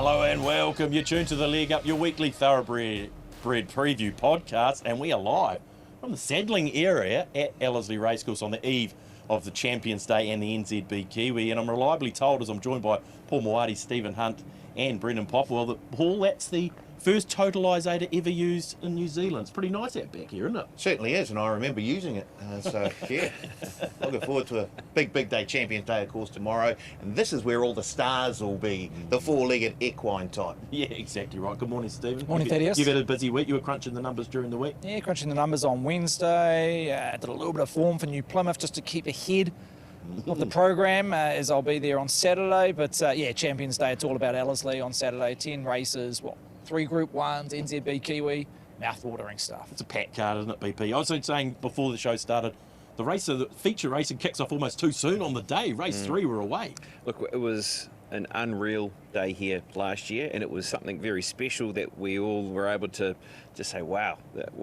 Hello and welcome. You're tuned to The Leg Up, your weekly thoroughbred preview podcast, and we are live from the saddling area at Ellerslie Racecourse on the eve of the Champions Day and the NZB Kiwi. And I'm reliably told, as I'm joined by Paul Maoate, Stephen Hunt and Brendan Popplewell, that Paul, that's the first totalisator ever used in New Zealand. It's pretty nice out back here, isn't it? Certainly is, and I remember using it. So, yeah, looking forward to a big day, Champions Day, of course, tomorrow. And this is where all the stars will be, the four-legged equine type. Yeah, exactly right. Good morning, Stephen. Morning, Thaddeus. You've had a busy week. You were crunching the numbers during the week. Yeah, crunching the numbers on Wednesday. Did a little bit of form for New Plymouth just to keep ahead of the program, as I'll be there on Saturday. But, yeah, Champions Day, it's all about Ellerslie on Saturday. 10 races, 3 Group 1s, NZB Kiwi, mouth-watering stuff. It's a packed card, isn't it, BP? I was saying before the show started, the feature racing kicks off almost too soon on the day. Race 3 were away. Look, it was an unreal day here last year, and it was something very special that we all were able to just say, wow,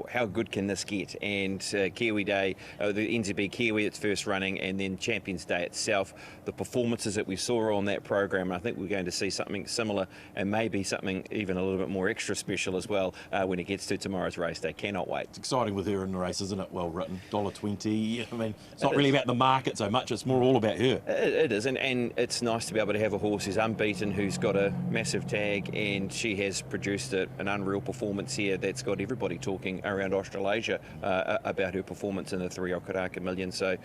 how good can this get? And Kiwi Day, the NZB Kiwi, its first running, and then Champions Day itself, the performances that we saw on that program, I think we're going to see something similar and maybe something even a little bit more extra special as well when it gets to tomorrow's race day. Cannot wait. It's exciting with her in the race, isn't it? Well written, $1.20. I mean, it's not really about the market so much, it's more all about her. It is, and it's nice to be able to have a horse who's unbeaten, who's got a massive tag, and she has produced an unreal performance here that's got everybody talking around Australasia about her performance in the 3 Okaraka Million. So,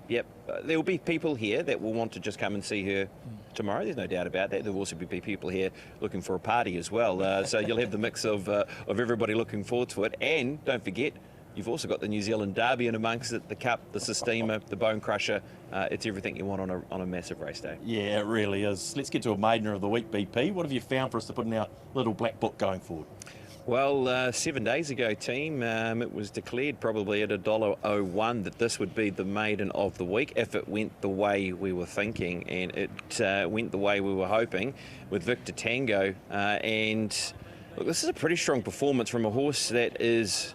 yep, there will be people here that will want to just come and see her tomorrow. There's no doubt about that. There will also be people here looking for a party as well. So you'll have the mix of everybody looking forward to it. And don't forget, you've also got the New Zealand Derby in amongst it, the Cup, the Sistema, the Bonecrusher. It's everything you want on a massive race day. Yeah, it really is. Let's get to a Maidener of the Week, BP. What have you found for us to put in our little black book going forward? Well, 7 days ago, team, it was declared probably at $1.01 that this would be the maiden of the week if it went the way we were thinking, and it went the way we were hoping with Victor Tango. And look, this is a pretty strong performance from a horse that is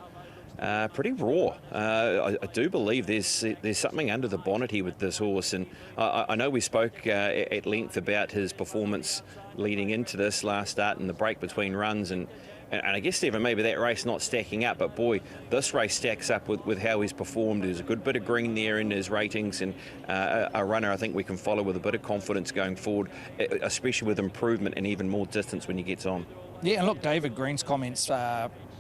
pretty raw. I do believe there's something under the bonnet here with this horse, and I know we spoke at length about his performance leading into this last start and the break between runs, and I guess, Stephen, maybe that race not stacking up, but boy, this race stacks up with how he's performed. There's a good bit of green there in his ratings, and a runner I think we can follow with a bit of confidence going forward, especially with improvement and even more distance when he gets on. Yeah, and look, David Green's comments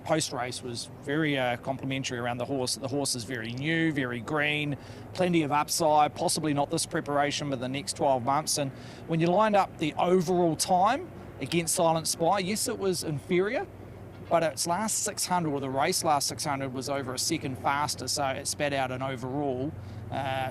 post-race was very complimentary around the horse. The horse is very new, very green, plenty of upside, possibly not this preparation, but the next 12 months. And when you lined up the overall time against Silent Spy, yes, it was inferior, but its last 600, or the race last 600, was over a second faster, so it spat out an overall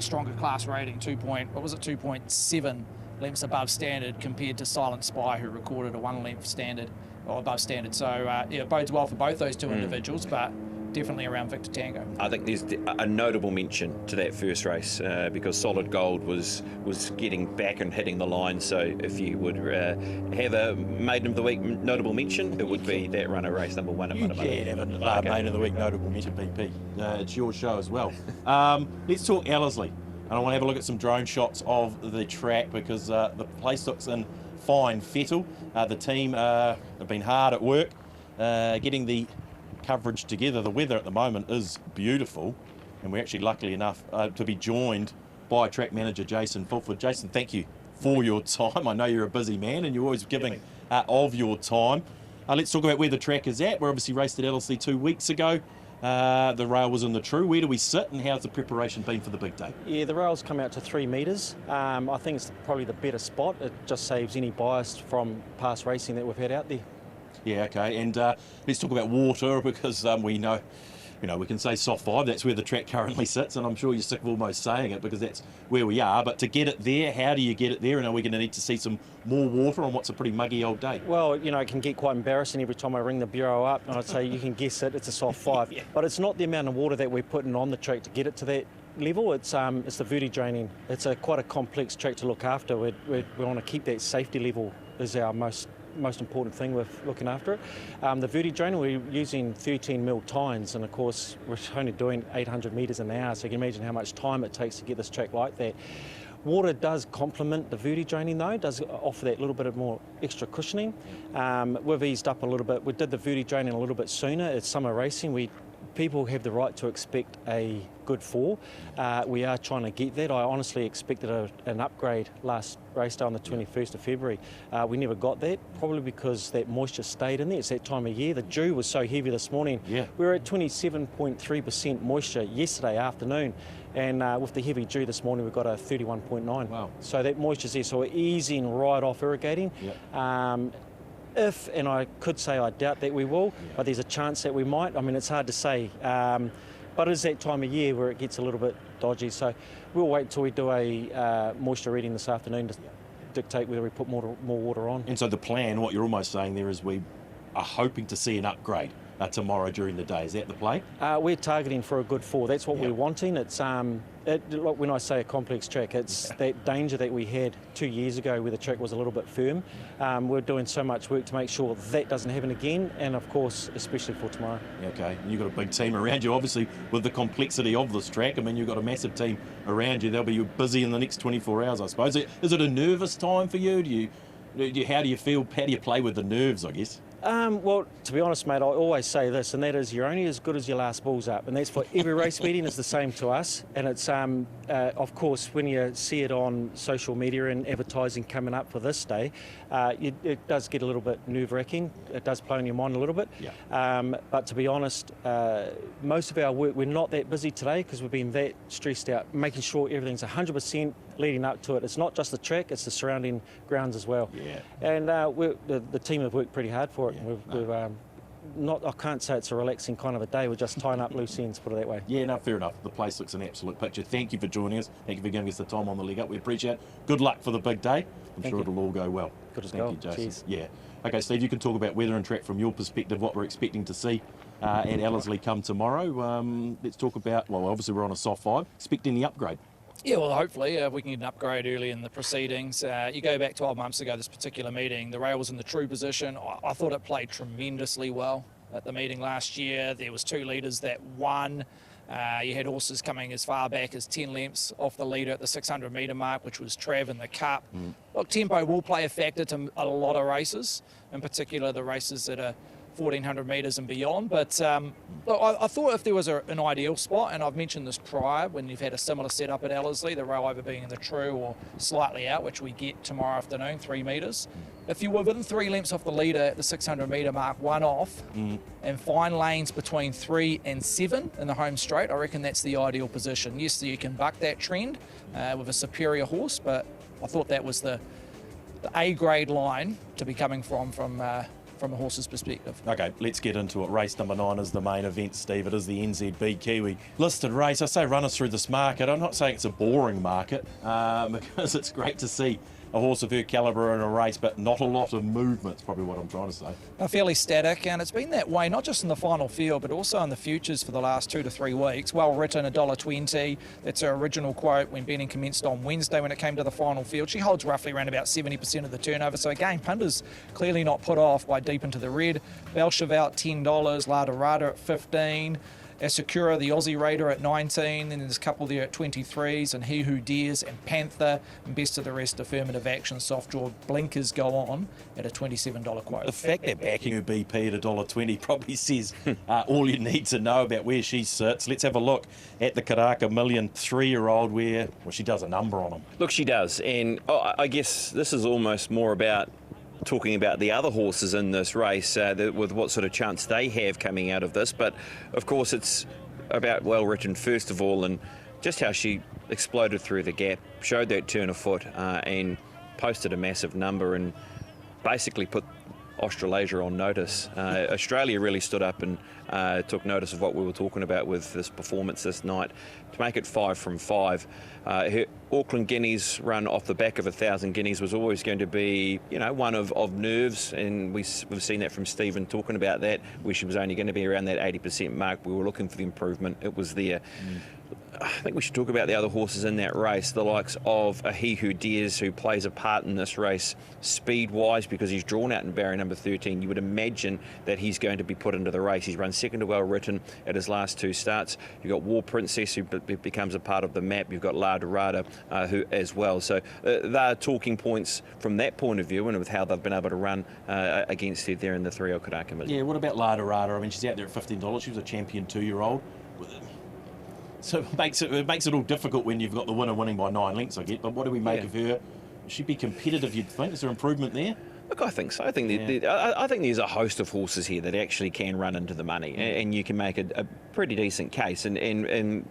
stronger class rating, 2.7 lengths above standard compared to Silent Spy, who recorded a 1 length standard, or above standard. So, yeah, it bodes well for both those two individuals, but definitely around Victor Tango. I think there's a notable mention to that first race because Solid Gold was getting back and hitting the line. So if you would have a Maiden of the Week notable mention, it would be that runner race number 1 at Matamata. Yeah, have a Maiden of the Week notable mention, BP. It's your show as well. Let's talk Ellerslie. And I want to have a look at some drone shots of the track because the place looks in fine fettle. The team have been hard at work getting the coverage together. The weather at the moment is beautiful, and we're actually lucky enough to be joined by track manager Jason Fulford. Jason, thank you for your time. I know you're a busy man and you're always giving of your time. Let's talk about where the track is at. We're obviously raced at Ellerslie 2 weeks ago. The rail was in the true. Where do we sit, and how's the preparation been for the big day? Yeah, the rail's come out to 3 metres. I think it's probably the better spot. It just saves any bias from past racing that we've had out there. Yeah, okay. And let's talk about water, because we know, we can say soft 5. That's where the track currently sits, and I'm sure you're sick of almost saying it because that's where we are. But to get it there, how do you get it there? And are we going to need to see some more water on what's a pretty muggy old day? Well, it can get quite embarrassing every time I ring the Bureau up and I'd say, you can guess it, it's a soft 5. Yeah. But it's not the amount of water that we're putting on the track to get it to that level. It's the verti draining. It's quite a complex track to look after. We want to keep that safety level is our most important thing with looking after it. The verti drainer, we're using 13mm tines, and of course we're only doing 800 metres an hour, so you can imagine how much time it takes to get this track like that. Water does complement the verti draining though, does offer that little bit of more extra cushioning. We've eased up a little bit. We did the verti draining a little bit sooner. It's summer racing. People have the right to expect a good fall. We are trying to get that. I honestly expected an upgrade last race day on the 21st of February. We never got that, probably because that moisture stayed in there. It's that time of year. The dew was so heavy this morning. Yeah. We were at 27.3% moisture yesterday afternoon, and with the heavy dew this morning, we've got a 31.9. Wow. So that moisture's there. So we're easing right off irrigating. Yep. If, and I could say I doubt that we will, but there's a chance that we might. I mean, it's hard to say. But it is that time of year where it gets a little bit dodgy. So we'll wait until we do a moisture reading this afternoon to dictate whether we put more water on. And so the plan, what you're almost saying there, is we are hoping to see an upgrade tomorrow during the day. Is that the play? We're targeting for a good fall. That's what we're wanting. It's look, when I say a complex track, it's that danger that we had 2 years ago where the track was a little bit firm. We're doing so much work to make sure that doesn't happen again, and of course, especially for tomorrow. Okay, you've got a big team around you, obviously, with the complexity of this track. I mean, you've got a massive team around you. They'll be busy in the next 24 hours, I suppose. Is it a nervous time for you? How do you feel? How do you play with the nerves, I guess? Well, to be honest, mate, I always say this, and that is you're only as good as your last balls up, and that's for every race meeting is the same to us. And it's, of course, when you see it on social media and advertising coming up for this day, it does get a little bit nerve-wracking. It does play on your mind a little bit. Yeah. But to be honest, most of our work, we're not that busy today because we've been that stressed out, making sure everything's 100% leading up to it. It's not just the track, it's the surrounding grounds as well. Yeah. And the team have worked pretty hard for it. Yeah. I can't say it's a relaxing kind of a day. We're just tying up loose ends, put it that way. Yeah, no, fair enough. The place looks an absolute picture. Thank you for joining us. Thank you for giving us the time on the leg up. We appreciate it. Good luck for the big day. I'm sure it'll all go well. Good as Thank gold. you, Jason. Cheers. Yeah. Okay, Steve, you can talk about weather and track from your perspective, what we're expecting to see at Ellerslie come tomorrow. Let's talk about, well, obviously we're on a soft 5. Expecting the upgrade. Yeah, well, hopefully we can get an upgrade early in the proceedings. You go back 12 months ago, this particular meeting, the rail was in the true position. I thought it played tremendously well at the meeting last year. There was 2 leaders that won. You had horses coming as far back as 10 lengths off the leader at the 600 metre mark, which was Trav in the Cup. Look, tempo will play a factor to a lot of races, in particular the races that are 1400 metres and beyond, but look, I thought if there was an ideal spot, and I've mentioned this prior when you've had a similar setup at Ellerslie, the rail either being in the true or slightly out, which we get tomorrow afternoon, 3 metres. If you were within 3 lengths off the leader at the 600 metre mark, 1 off, and find lanes between 3 and 7 in the home straight, I reckon that's the ideal position. Yes, you can buck that trend with a superior horse, but I thought that was the A-grade line to be coming from a horse's perspective. Okay, let's get into it. Race number 9 is the main event, Steve. It is the NZB Kiwi listed race. I say run us through this market. I'm not saying it's a boring market because it's great to see a horse of her calibre in a race, but not a lot of movement is probably what I'm trying to say. Fairly static, and it's been that way not just in the final field but also in the futures for the last 2 to 3 weeks. Well written, $1.20. That's her original quote when betting commenced on Wednesday when it came to the final field. She holds roughly around about 70% of the turnover, so again, punters clearly not put off by deep into the red. Belcheval at $10, La Dorada at $15. Asakura, the Aussie Raider, at 19, then there's a couple there at 23s, and He Who Dares and Panther, and best of the rest, Affirmative Action, Soft Draw, Blinkers go on at a $27 quote. The fact that backing her BP at $1.20 probably says all you need to know about where she sits. Let's have a look at the Karaka Million 3-year-old where, well, she does a number on them. Look, she does, and I guess this is almost more about talking about the other horses in this race with what sort of chance they have coming out of this. But of course it's about well written first of all, and just how she exploded through the gap, showed that turn of foot and posted a massive number and basically put Australasia on notice. Australia really stood up and took notice of what we were talking about with this performance this night to make it 5 from 5. Her Auckland Guineas run off the back of 1,000 Guineas was always going to be, one of nerves, and we've seen that from Stephen talking about that, where she was only going to be around that 80% mark. We were looking for the improvement. It was there. I think we should talk about the other horses in that race, the likes of a He Who Dares, who plays a part in this race speed-wise because he's drawn out in barrier number 13. You would imagine that he's going to be put into the race. He's run second to Well Written at his last 2 starts. You've got War Princess, who becomes a part of the map. You've got La Dorada, who as well. So they're talking points from that point of view, and with how they've been able to run against it there in the 3-0 Karaka Million. Yeah, what about La Dorada? I mean, she's out there at $15. She was a champion 2-year-old. So it makes it all difficult when you've got the winner winning by 9 lengths, I get. But what do we make of her? She'd be competitive, you'd think. Is there improvement there? Look, I think so. I think I think there's a host of horses here that actually can run into the money, and you can make a pretty decent case. And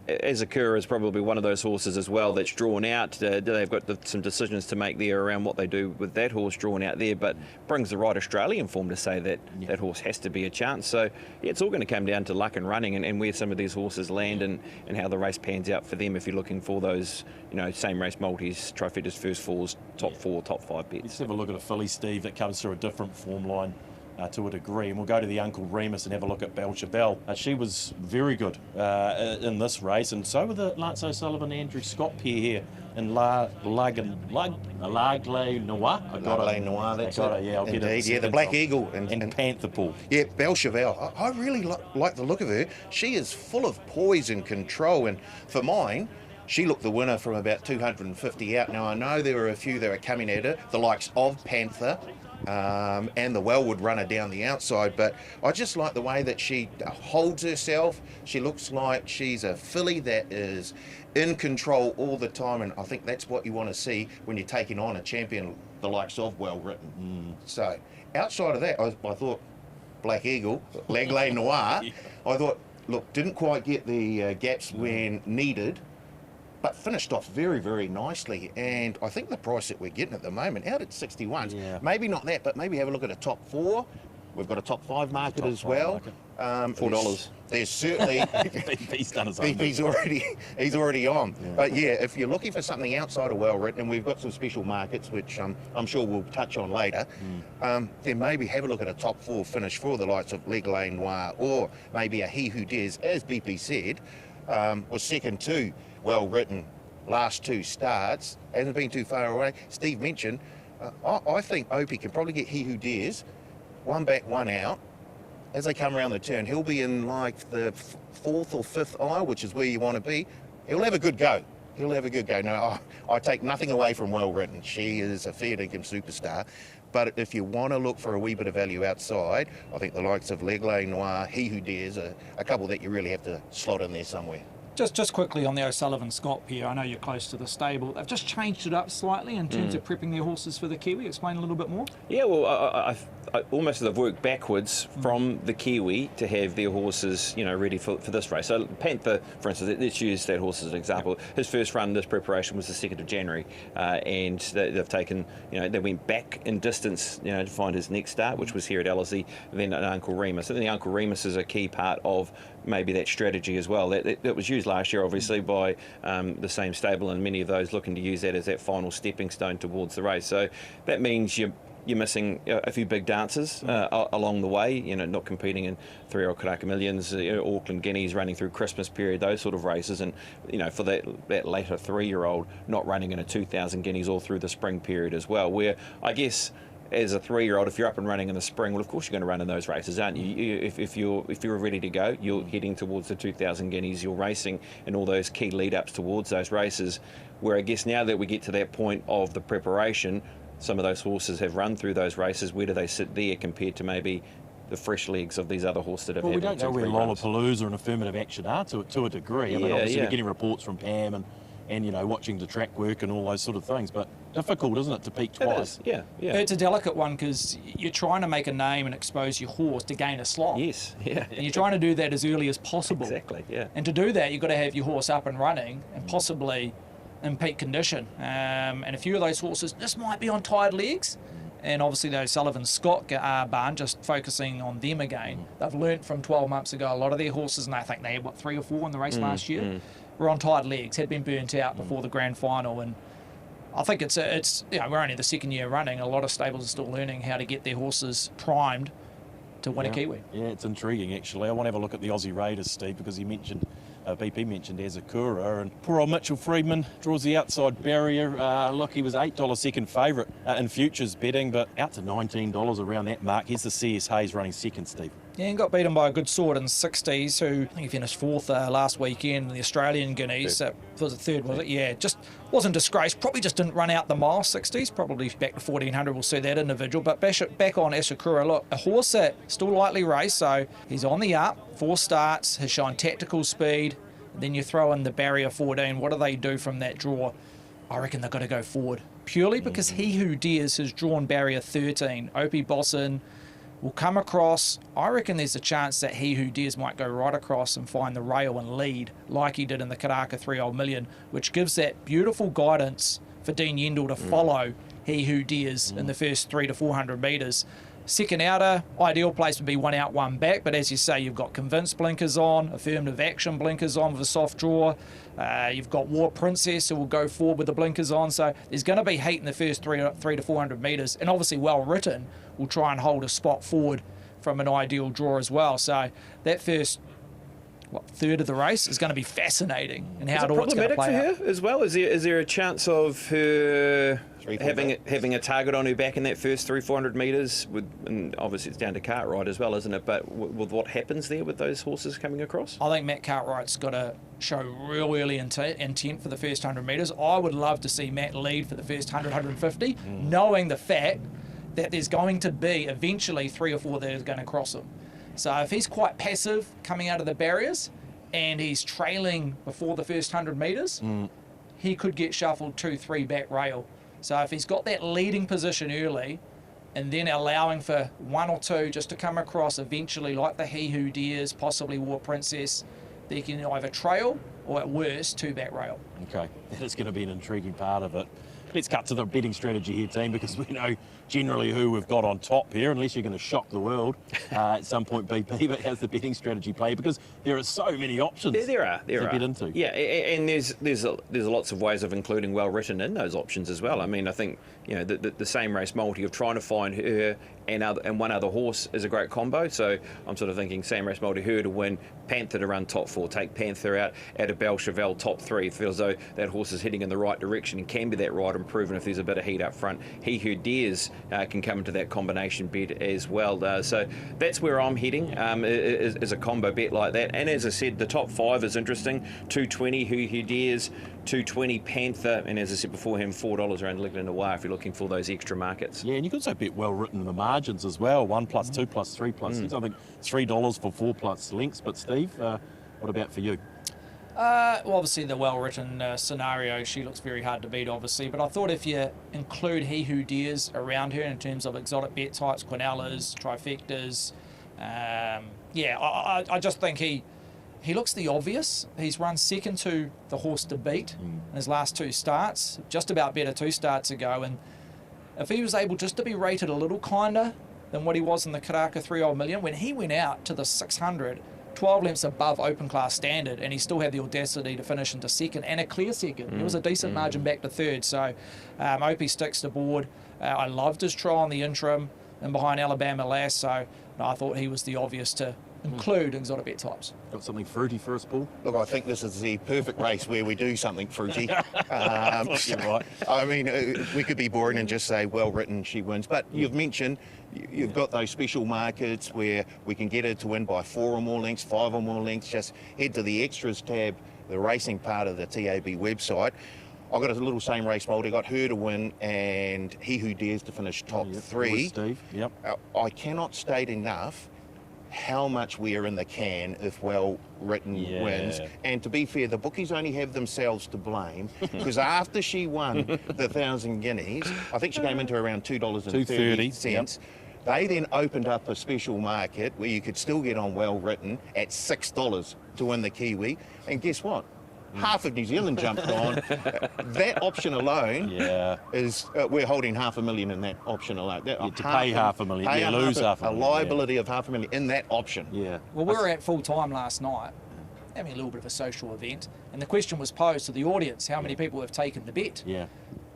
Azakura is probably one of those horses as well that's drawn out. They've got some decisions to make there around what they do with that horse drawn out there, but brings the right Australian form to say that that horse has to be a chance. So it's all going to come down to luck and running, and where some of these horses land, and how the race pans out for them. If you're looking for those, same race multis, trifectas, first fours, top 4, top 5 bets. Let's have a look at a filly, Steve, that comes through a different form line to a degree, and we'll go to the Uncle Remus and have a look at Belchabelle. She was very good in this race, and so were the Lance O'Sullivan, Andrew Scott pair here in Lagle Noir. Noir, that's it. Yeah, I'll get Indeed, it. yeah, the Black Eagle and Panther Paul. Yeah, Belchabelle. I really like the look of her. She is full of poise and control, and for mine, she looked the winner from about 250 out. Now, I know there were a few that are coming at her, the likes of Panther and the Wellwood runner down the outside, but I just like the way that she holds herself. She looks like she's a filly that is in control all the time, and I think that's what you want to see when you're taking on a champion the likes of Well Written. So, outside of that, I thought Black Eagle, Lagle Noir, I thought, look, didn't quite get the gaps when needed, but finished off very, very nicely. And I think the price that we're getting at the moment, out at 61, maybe not that, but maybe have a look at a top 4. We've got a top 5 market as well. $4. There's certainly BP's done his own. he's already on. Yeah. But yeah, if you're looking for something outside of Well Written, and we've got some special markets which I'm sure we'll touch on later, then maybe have a look at a top 4 finish for the likes of Lagle Noir, or maybe a He Who Dares, as BP said, was second to Well Written last 2 starts, hasn't been too far away. Steve mentioned, I think Opie can probably get He Who Dares, 1 back, 1 out. As they come around the turn, he'll be in like the 4th or 5th aisle, which is where you want to be. He'll have a good go. Now, I take nothing away from Well Written. She is a fair dinkum superstar. But if you want to look for a wee bit of value outside, I think the likes of Lagle Noir, He Who Dares are a couple that you really have to slot in there somewhere. Just quickly on the O'Sullivan Scott here, I know you're close to the stable. They've just changed it up slightly in terms of prepping their horses for the Kiwi. Explain a little bit more. Yeah, well, I almost have worked backwards from the Kiwi to have their horses, ready for this race. So Panther, for instance, let's use that horse as an example. His first run, this preparation, was the 2nd of January, and they've taken, they went back in distance, to find his next start, which was here at Ellerslie, then at Uncle Remus. I think the Uncle Remus is a key part of maybe that strategy as well. That was used last year, obviously, by the same stable, and many of those looking to use that as that final stepping stone towards the race. So that means you're missing a few big dances along the way, not competing in 3-year-old Karaka Millions, Auckland Guineas, running through Christmas period, those sort of races, and for that later 3-year-old not running in a 2,000 Guineas all through the spring period as well, where I guess as a 3-year-old, if you're up and running in the spring, well, of course you're going to run in those races, aren't you? If you're ready to go, you're heading towards the 2,000 Guineas, you're racing in all those key lead-ups towards those races, where I guess now that we get to that point of the preparation, some of those horses have run through those races. Where do they sit there compared to maybe the fresh legs of these other horses that have had we don't know where Lollapalooza and Affirmative Action are to a degree. I mean, obviously we're getting reports from Pam and watching the track work and all those sort of things, but difficult, isn't it, to peak twice? Yeah. It's a delicate one because you're trying to make a name and expose your horse to gain a slot. Yes, yeah. And you're trying to do that as early as possible. Exactly, yeah. And to do that, you've got to have your horse up and running and possibly in peak condition. And a few of those horses just might be on tired legs. And obviously those Sullivan Scott barn, just focusing on them again. They've learnt from 12 months ago, a lot of their horses, and I think they had, 3 or 4 in the race last year, were on tired legs, had been burnt out before the grand final. And I think it's we're only the 2nd year running. A lot of stables are still learning how to get their horses primed to win a Kiwi. Yeah, it's intriguing, actually. I want to have a look at the Aussie Raiders, Steve, because you mentioned BP mentioned Azakura, and poor old Mitchell Freedman draws the outside barrier. Look, he was $8 second favourite in futures betting, but out to $19 around that mark. Here's the CS Hayes running second, Steve. Yeah, and got beaten by a good sword in 60s, who I think he finished fourth last weekend in the Australian Guineas. Was it third, was it? Yeah, just wasn't disgraced. Probably just didn't run out the mile 60s. Probably back to 1400, we'll see that individual. But back on Asakura, look, a horse that still lightly raced, so he's on the up. 4 starts, has shown tactical speed. Then you throw in the barrier 14. What do they do from that draw? I reckon they've got to go forward. Purely because He Who Dares has drawn barrier 13. Opie Bosson will come across. I reckon there's a chance that He Who Dares might go right across and find the rail and lead like he did in the Karaka 3 Old Million, which gives that beautiful guidance for Dean Yendall to follow He Who Dares in the first 300 to 400 metres. Second outer, ideal place would be 1 out, 1 back, but as you say, you've got Convince blinkers on, Affirmative Action blinkers on with a soft draw. You've got War Princess who will go forward with the blinkers on, so there's going to be heat in the first 300 to 400 metres, and obviously Well Written will try and hold a spot forward from an ideal draw as well. So that first third of the race is going to be fascinating, and how it's going to play out. For her as well? Is there a chance of her having a target on her back in that first 300-400 metres? And obviously it's down to Cartwright as well, isn't it? But with what happens there with those horses coming across? I think Matt Cartwright's got to show real early intent for the first 100 metres. I would love to see Matt lead for the first 100, 150, knowing the fact that there's going to be eventually 3 or 4 that is going to cross him. So if he's quite passive coming out of the barriers and he's trailing before the first 100 metres, he could get shuffled 2-3 back rail. So if he's got that leading position early and then allowing for 1 or 2 just to come across eventually, like the He Who Dares, possibly War Princess, they can either trail or at worst 2 back rail. Okay, that is going to be an intriguing part of it. Let's cut to the betting strategy here, team, because we know generally who we've got on top here, unless you're going to shock the world at some point, BP. But how's the betting strategy play? Because there are so many options to get into. Yeah, and there's lots of ways of including Well Written in those options as well. I mean, I think the same race multi of trying to find her and one other horse is a great combo. So I'm sort of thinking same race multi, her to win, Panther to run top 4, take Panther out at a Belle Chevelle top 3. Feels though that horse is heading in the right direction and can be that right and proven if there's a bit of heat up front. He Who Dares can come into that combination bet as well. So that's where I'm heading, is a combo bet like that. And as I said, the top 5 is interesting. 220 He Who Dares, 220 Panther, and as I said beforehand, $4 around Ligland Away if you're looking for those extra markets. Yeah, and you can also bet Well Written in the margins as well. 1 plus 2 plus 3 plus 6. I think $3 for 4 plus links. But Steve, what about for you? Well, obviously the Well Written scenario, she looks very hard to beat, obviously. But I thought if you include He Who Dares around her in terms of exotic bet types, Quinellas, trifectas, I just think he looks the obvious. He's run second to the horse to beat in his last 2 starts, just about better 2 starts ago. And if he was able just to be rated a little kinder than what he was in the Karaka 3 Old Million, when he went out to the 600, 12 lengths above open class standard, and he still had the audacity to finish into second and a clear second. It was a decent margin back to third. So Opie sticks to board. I loved his trial on the interim and behind Alabama Lass. So I thought he was the obvious to include exotic bet types. Got something fruity for us, Paul? Look, I think this is the perfect race where we do something fruity. You're right. I mean, we could be boring and just say, Well Written, she wins. But you've mentioned you've got those special markets where we can get her to win by 4 or more lengths, 5 or more lengths. Just head to the extras tab, the racing part of the TAB website. I've got a little same race multi. Got her to win and He Who Dares to finish top 3. Steve. Yep. I cannot state enough how much we are in the can if Well Written wins. And to be fair, the bookies only have themselves to blame because after she won the 1,000 guineas, I think she came into around $2.30. Yep. They then opened up a special market where you could still get on Well Written at $6 to win the Kiwi. And guess what? Half of New Zealand jumped on. That option alone is, we're holding $500,000 in that option alone. To pay $500,000, you lose $500,000. A liability of $500,000 in that option. Yeah. Well, we were at full time last night, having a little bit of a social event, and the question was posed to the audience, how many people have taken the bet? Yeah.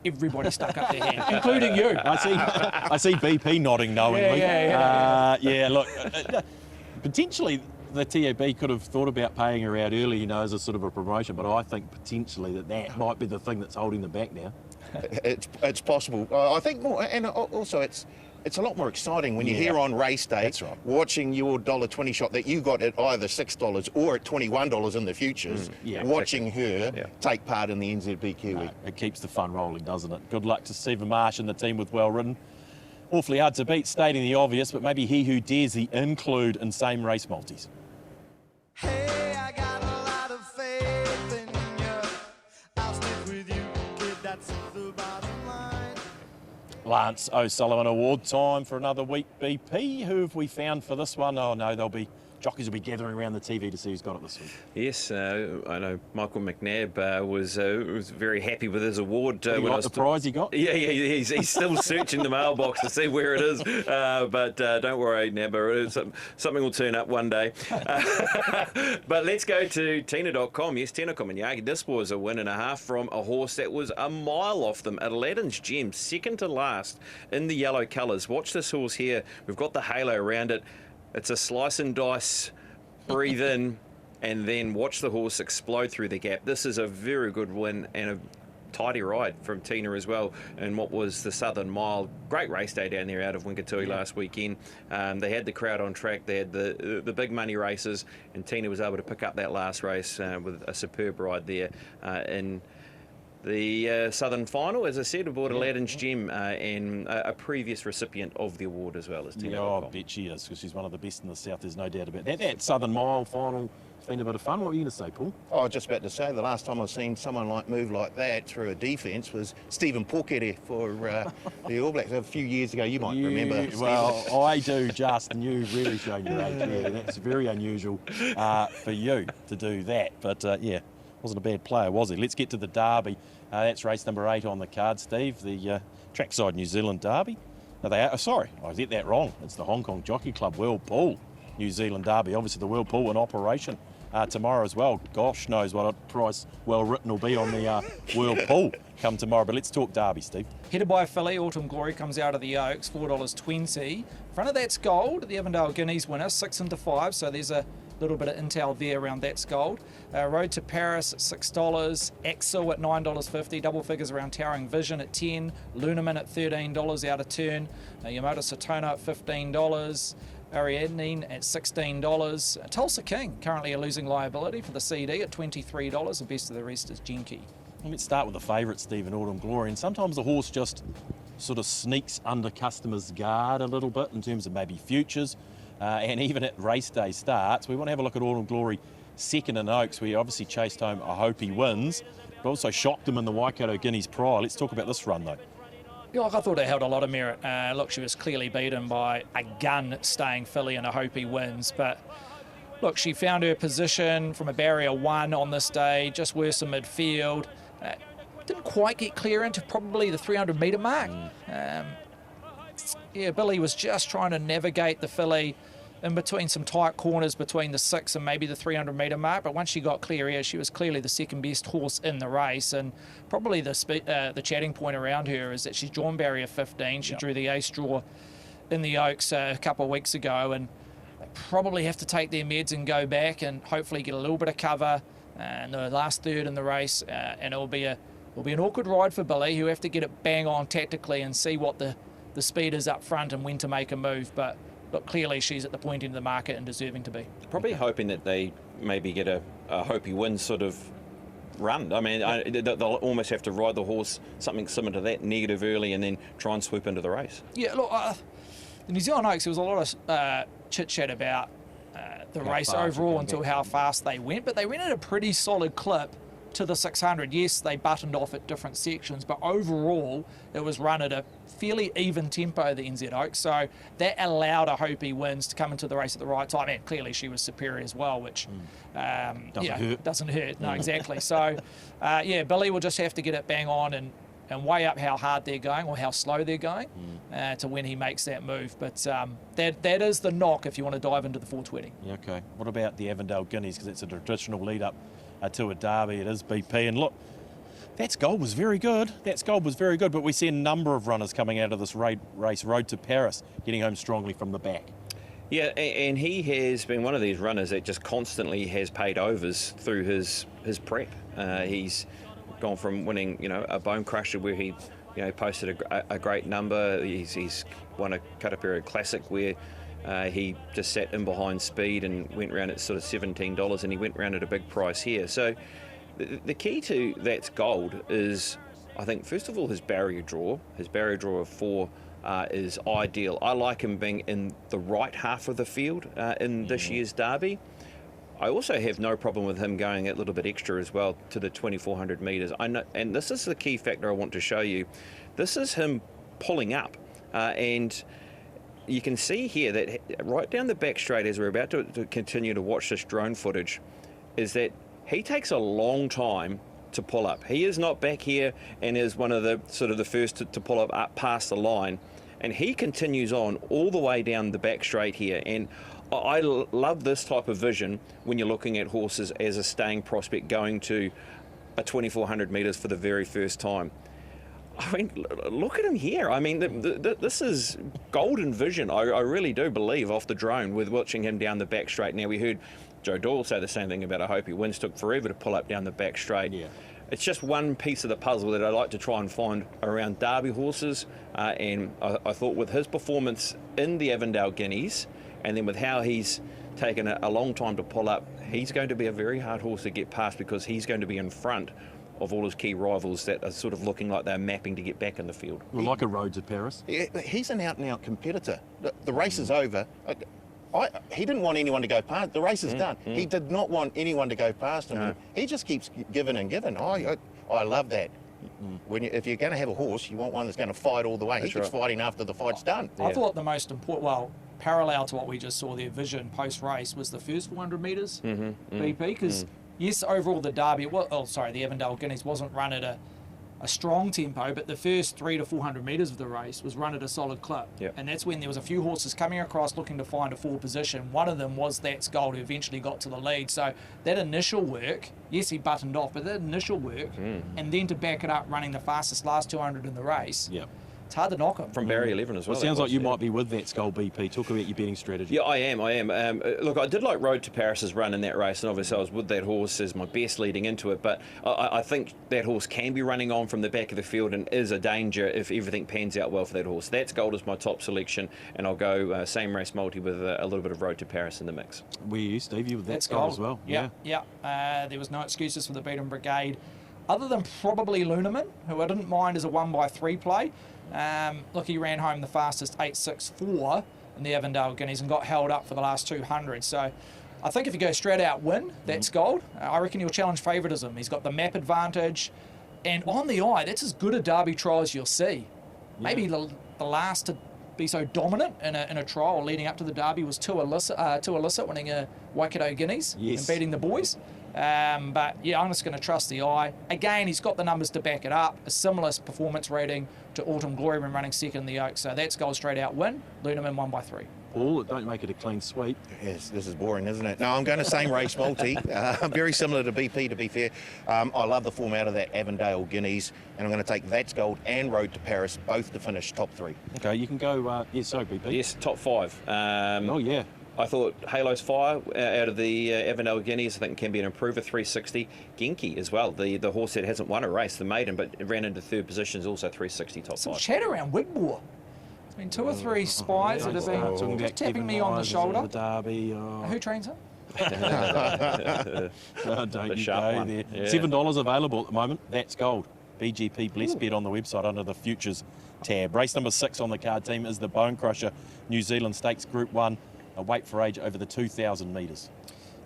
Everybody stuck up their hand, including you. I see BP nodding knowingly. Yeah. Look, potentially the TAB could have thought about paying her out early, you know, as a sort of a promotion, but I think potentially that might be the thing that's holding them back now. It's possible. I think more, and also it's a lot more exciting when you're here on race day, That's right. watching your $1.20 shot that you got at either $6 or at $21 in the futures, watching her take part in the NZB Kiwi. It keeps the fun rolling, doesn't it? Good luck to Stephen Marsh and the team with Well Ridden. Awfully hard to beat, stating the obvious, but maybe he who dares the include in same race multis. Hey, I got a lot of faith in you. I'll stick with you, kid, that's the bottom line. Lance O'Sullivan Award time for another week BP. Who have we found for this one? Oh no, jockeys will be gathering around the TV to see who's got it this week. Yes, I know Michael McNabb was very happy with his award. Did he like the prize he got? Yeah, he's still searching the mailbox to see where it is. But don't worry, Nabba, something will turn up one day. But let's go to Tina.com. Yes, Tina Kominyaki. This was a win and a half from a horse that was a mile off them. Aladdin's Gem, second to last in the yellow colours. Watch this horse here. We've got the halo around it. It's a slice and dice, breathe in, and then watch the horse explode through the gap. This is a very good win and a tidy ride from Tina as well in what was the Southern Mile. Great race day down there out of Winkatui last weekend. They had the crowd on track. They had the big money races, and Tina was able to pick up that last race with a superb ride there in the Southern Final, as I said, aboard Aladdin's Gem, and a previous recipient of the award as well as Tina. I bet she is, because she's one of the best in the South, there's no doubt about that. That Southern Mile final has been a bit of fun. What were you going to say, Paul? I was just about to say, the last time I've seen someone move like that through a defence was Stephen Pokere for the All Blacks a few years ago. You might remember, Stephen. Well, I do, Justin. You've really shown your age. Yeah, that's very unusual for you to do that. But, wasn't a bad player, was he? Let's get to the Derby. That's race number 8 on the card, Steve. The Trackside New Zealand Derby. Sorry, I get that wrong. It's the Hong Kong Jockey Club Whirlpool New Zealand Derby. Obviously, the Whirlpool in operation tomorrow as well. Gosh knows what a price well written will be on the Whirlpool come tomorrow. But let's talk Derby, Steve. Headed by a filly, Autumn Glory comes out of the Oaks, $4.20. In front of that's Gold, the Avondale Guineas winner, 6 into 5. So there's a little bit of intel there around that's Gold. Road to Paris at $6, Axel at $9.50, double figures around Towering Vision at $10, Lunaman at $13 out of turn, Yamato Satona at $15, Ariadne at $16, Tulsa King currently a losing liability for the CD at $23, the best of the rest is Genki. Let's start with the favourite, Stephen, Autumn Glory, and sometimes the horse just sort of sneaks under customers' guard a little bit in terms of maybe futures. And even at race day starts, we want to have a look at Autumn Glory second in Oaks. We obviously chased home I Hope He Wins, but also shocked him in the Waikato Guineas prior. Let's talk about this run though. Yeah, I thought it held a lot of merit. Look, she was clearly beaten by a gun staying filly and I Hope He Wins, but look, she found her position from a barrier 1 on this day, just worse in midfield. Didn't quite get clear into probably the 300 metre mark. Billy was just trying to navigate the filly in between some tight corners between the 6 and maybe the 300 metre mark, but once she got clear air, she was clearly the second best horse in the race, and probably the chatting point around her is that she's drawn barrier 15. She drew the ace draw in the Oaks a couple of weeks ago, and they probably have to take their meds and go back and hopefully get a little bit of cover in the last third in the race, and it'll be an awkward ride for Billy, who have to get it bang on tactically and see what the speed is up front and when to make a move. But look, clearly she's at the point into the market and deserving to be. Probably hoping that they maybe get a Hope He Wins sort of run. I mean, they'll almost have to ride the horse something similar to that, negative early, and then try and swoop into the race. Yeah, look, the New Zealand Oaks, there was a lot of chit-chat about the race overall until how fast they went, but they went at a pretty solid clip to the 600. Yes, they buttoned off at different sections, but overall it was run at a fairly even tempo, the NZ Oaks, so that allowed a Hope He Wins to come into the race at the right time, and clearly she was superior as well, which doesn't hurt. No, exactly. So Billy will just have to get it bang on and weigh up how hard they're going or how slow they're going to when he makes that move. But that is the knock if you want to dive into the 420. Yeah, okay. What about the Avondale Guineas? Because it's a traditional lead-up to a derby. It is BP. And look, That's Gold was very good. But we see a number of runners coming out of this race, Road to Paris, getting home strongly from the back. Yeah, and he has been one of these runners that just constantly has paid overs through his prep. He's gone from winning, a Bonecrusher where he, posted a great number. He's won a Karapiro Classic where he just sat in behind speed and went around at sort of $17, and he went around at a big price here. So the key to That's Gold is, I think, first of all, his barrier draw. His barrier draw of 4 is ideal. I like him being in the right half of the field in this year's Derby. I also have no problem with him going a little bit extra as well to the 2,400 metres. I know, and this is the key factor I want to show you. This is him pulling up, and you can see here that right down the back straight, as we're about to continue to watch this drone footage, is that he takes a long time to pull up. He is not back here and is one of the the first to pull up past the line, and he continues on all the way down the back straight here. And I love this type of vision when you're looking at horses as a staying prospect going to a 2,400 metres for the very first time. I mean, look at him here. I mean, this is golden vision. I really do believe off the drone with watching him down the back straight. Now, we heard Joe Doyle say the same thing about I Hope He Wins. Took forever to pull up down the back straight. Yeah. It's just one piece of the puzzle that I like to try and find around Derby horses. And I thought with his performance in the Avondale Guineas, and then with how he's taken a long time to pull up, he's going to be a very hard horse to get past because he's going to be in front of all his key rivals that are sort of looking like they're mapping to get back in the field. Well, like a Road to Paris. Yeah, he's an out-and-out competitor. The race is over. He didn't want anyone to go past. The race is done. He did not want anyone to go past him. No. He just keeps giving and giving. I love that. If you're going to have a horse, you want one that's going to fight all the way. He keeps fighting after the fight's done. I thought the most important, parallel to what we just saw, their vision post-race was the first 400 metres BP, because yes, overall the Derby, the Avondale Guineas wasn't run at a strong tempo, but the first 300 to 400 metres of the race was run at a solid clip. Yep. And that's when there was a few horses coming across looking to find a forward position. One of them was That's Gold, who eventually got to the lead. So that initial work, yes, he buttoned off, but that initial work, and then to back it up running the fastest last 200 in the race, it's hard to knock him. From barrier 11 as well. Well, it sounds like you might be with That's Gold, BP. Talk about your betting strategy. Yeah, I am. Look, I did like Road to Paris's run in that race, and obviously I was with that horse as my best leading into it, but I think that horse can be running on from the back of the field and is a danger if everything pans out well for that horse. That's Gold is my top selection, and I'll go same race multi with a little bit of Road to Paris in the mix. Were you, Steve? You with That's Gold Gold as well? Yeah. There was no excuses for the Beaten Brigade, other than probably Lunaman, who I didn't mind as a 1x3 play. Look, he ran home the fastest 8.64 in the Avondale Guineas and got held up for the last 200. So I think if you go straight out win, That's Gold. I reckon he'll challenge favouritism. He's got the map advantage. And on the eye, that's as good a Derby trial as you'll see. Maybe the last to be so dominant in a trial leading up to the Derby was Too Illicit winning a Waikato Guineas and beating the boys. But yeah, I'm just going to trust the eye. Again, he's got the numbers to back it up. A similar performance rating to Autumn Glory when running second in the Oaks. So That's Gold straight out win. Lunaman 1x3. Paul, don't make it a clean sweep. Yes, this is boring, isn't it? No, I'm going to same race multi. Very similar to BP, to be fair. I love the form out of that Avondale Guineas, and I'm going to take That's Gold and Road to Paris, both to finish top 3. Okay, you can go, BP. Yes, top 5. I thought Halo's Fire out of the Avondale Guineas, I think can be an improver, 360. Genki as well, the horse that hasn't won a race, the maiden, but ran into third position, is also 360 top 5. Some chat around Wigmore. There's been 2 or 3 spies that have been just tapping me on the shoulder. The Derby. Who trains him? Don't you sharp go one. there. Yeah. $7 available at the moment. That's Gold. BGP Blessed Bet on the website under the Futures tab. Race number 6 on the card team is the Bonecrusher New Zealand Stakes Group 1. A weight for age over the 2,000 metres.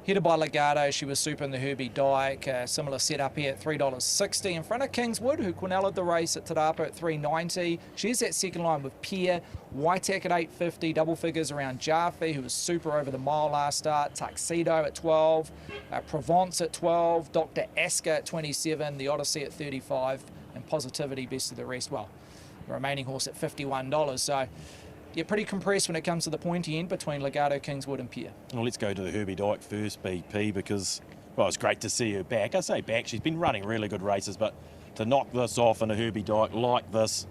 Headed by Legato, she was super in the Herbie Dyke. Similar setup here at $3.60 in front of Kingswood, who Quinella'd the race at Te Rapa at $3.90. She's that second line with Pierre, Waitak at $8.50, double figures around Jaffe, who was super over the mile last start, Tuxedo at $12, Provence at $12, Dr. Asker at $27, the Odyssey at $35, and Positivity best of the rest. Well, the remaining horse at $51. So yeah, pretty compressed when it comes to the pointy end between Legato, Kingswood and Pierre. Well, let's go to the Herbie Dyke first, BP, because, well, it's great to see her back. I say back, she's been running really good races, but to knock this off in a Herbie Dyke like this,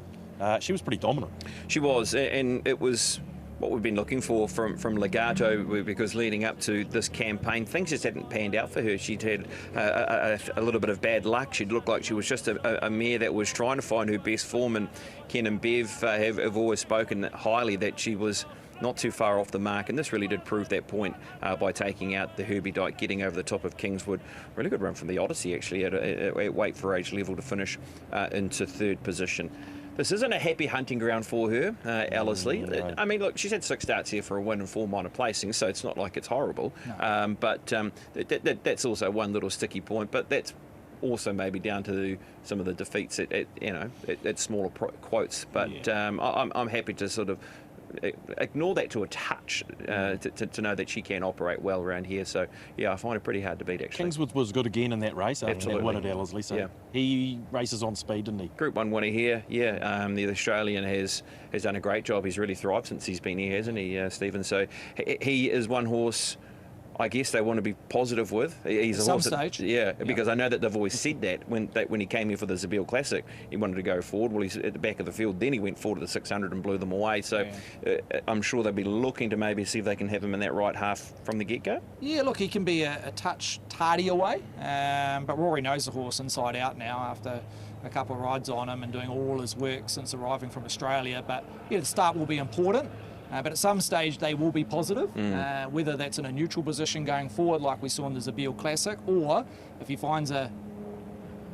she was pretty dominant. She was, and it was what we've been looking for from Legato, because leading up to this campaign, things just hadn't panned out for her. She'd had a little bit of bad luck. She'd looked like she was just a mare that was trying to find her best form, and Ken and Bev have always spoken highly that she was not too far off the mark, and this really did prove that point by taking out the Herbie Dyke, getting over the top of Kingswood. Really good run from the Odyssey, actually, at weight for age level to finish into third position. This isn't a happy hunting ground for her, Ellerslie. No. I mean, look, she's had 6 starts here for a win and 4 minor placings, so it's not like it's horrible. No. But that's also one little sticky point, but that's also maybe down to some of the defeats at smaller quotes. But yeah. I'm happy to sort of ignore that to a touch to know that she can operate well around here. So yeah, I find it pretty hard to beat, actually. Kingswood was good again in that race. Absolutely. That won at Ellerslie, so yeah. He races on speed, didn't he? Group 1 winner here, yeah. The Australian has done a great job. He's really thrived since he's been here, hasn't he, Stephen? So he is one horse I guess they want to be positive with. He's at some stage. Yeah, because I know that they've always said that when he came here for the Zabeel Classic, he wanted to go forward. Well, he's at the back of the field. Then he went forward to the 600 and blew them away. So I'm sure they'll be looking to maybe see if they can have him in that right half from the get-go. Yeah, look, he can be a touch tardy away, but Rory knows the horse inside out now after a couple of rides on him and doing all his work since arriving from Australia. But yeah, the start will be important. But at some stage they will be positive, whether that's in a neutral position going forward like we saw in the Zabeel Classic, or if he finds a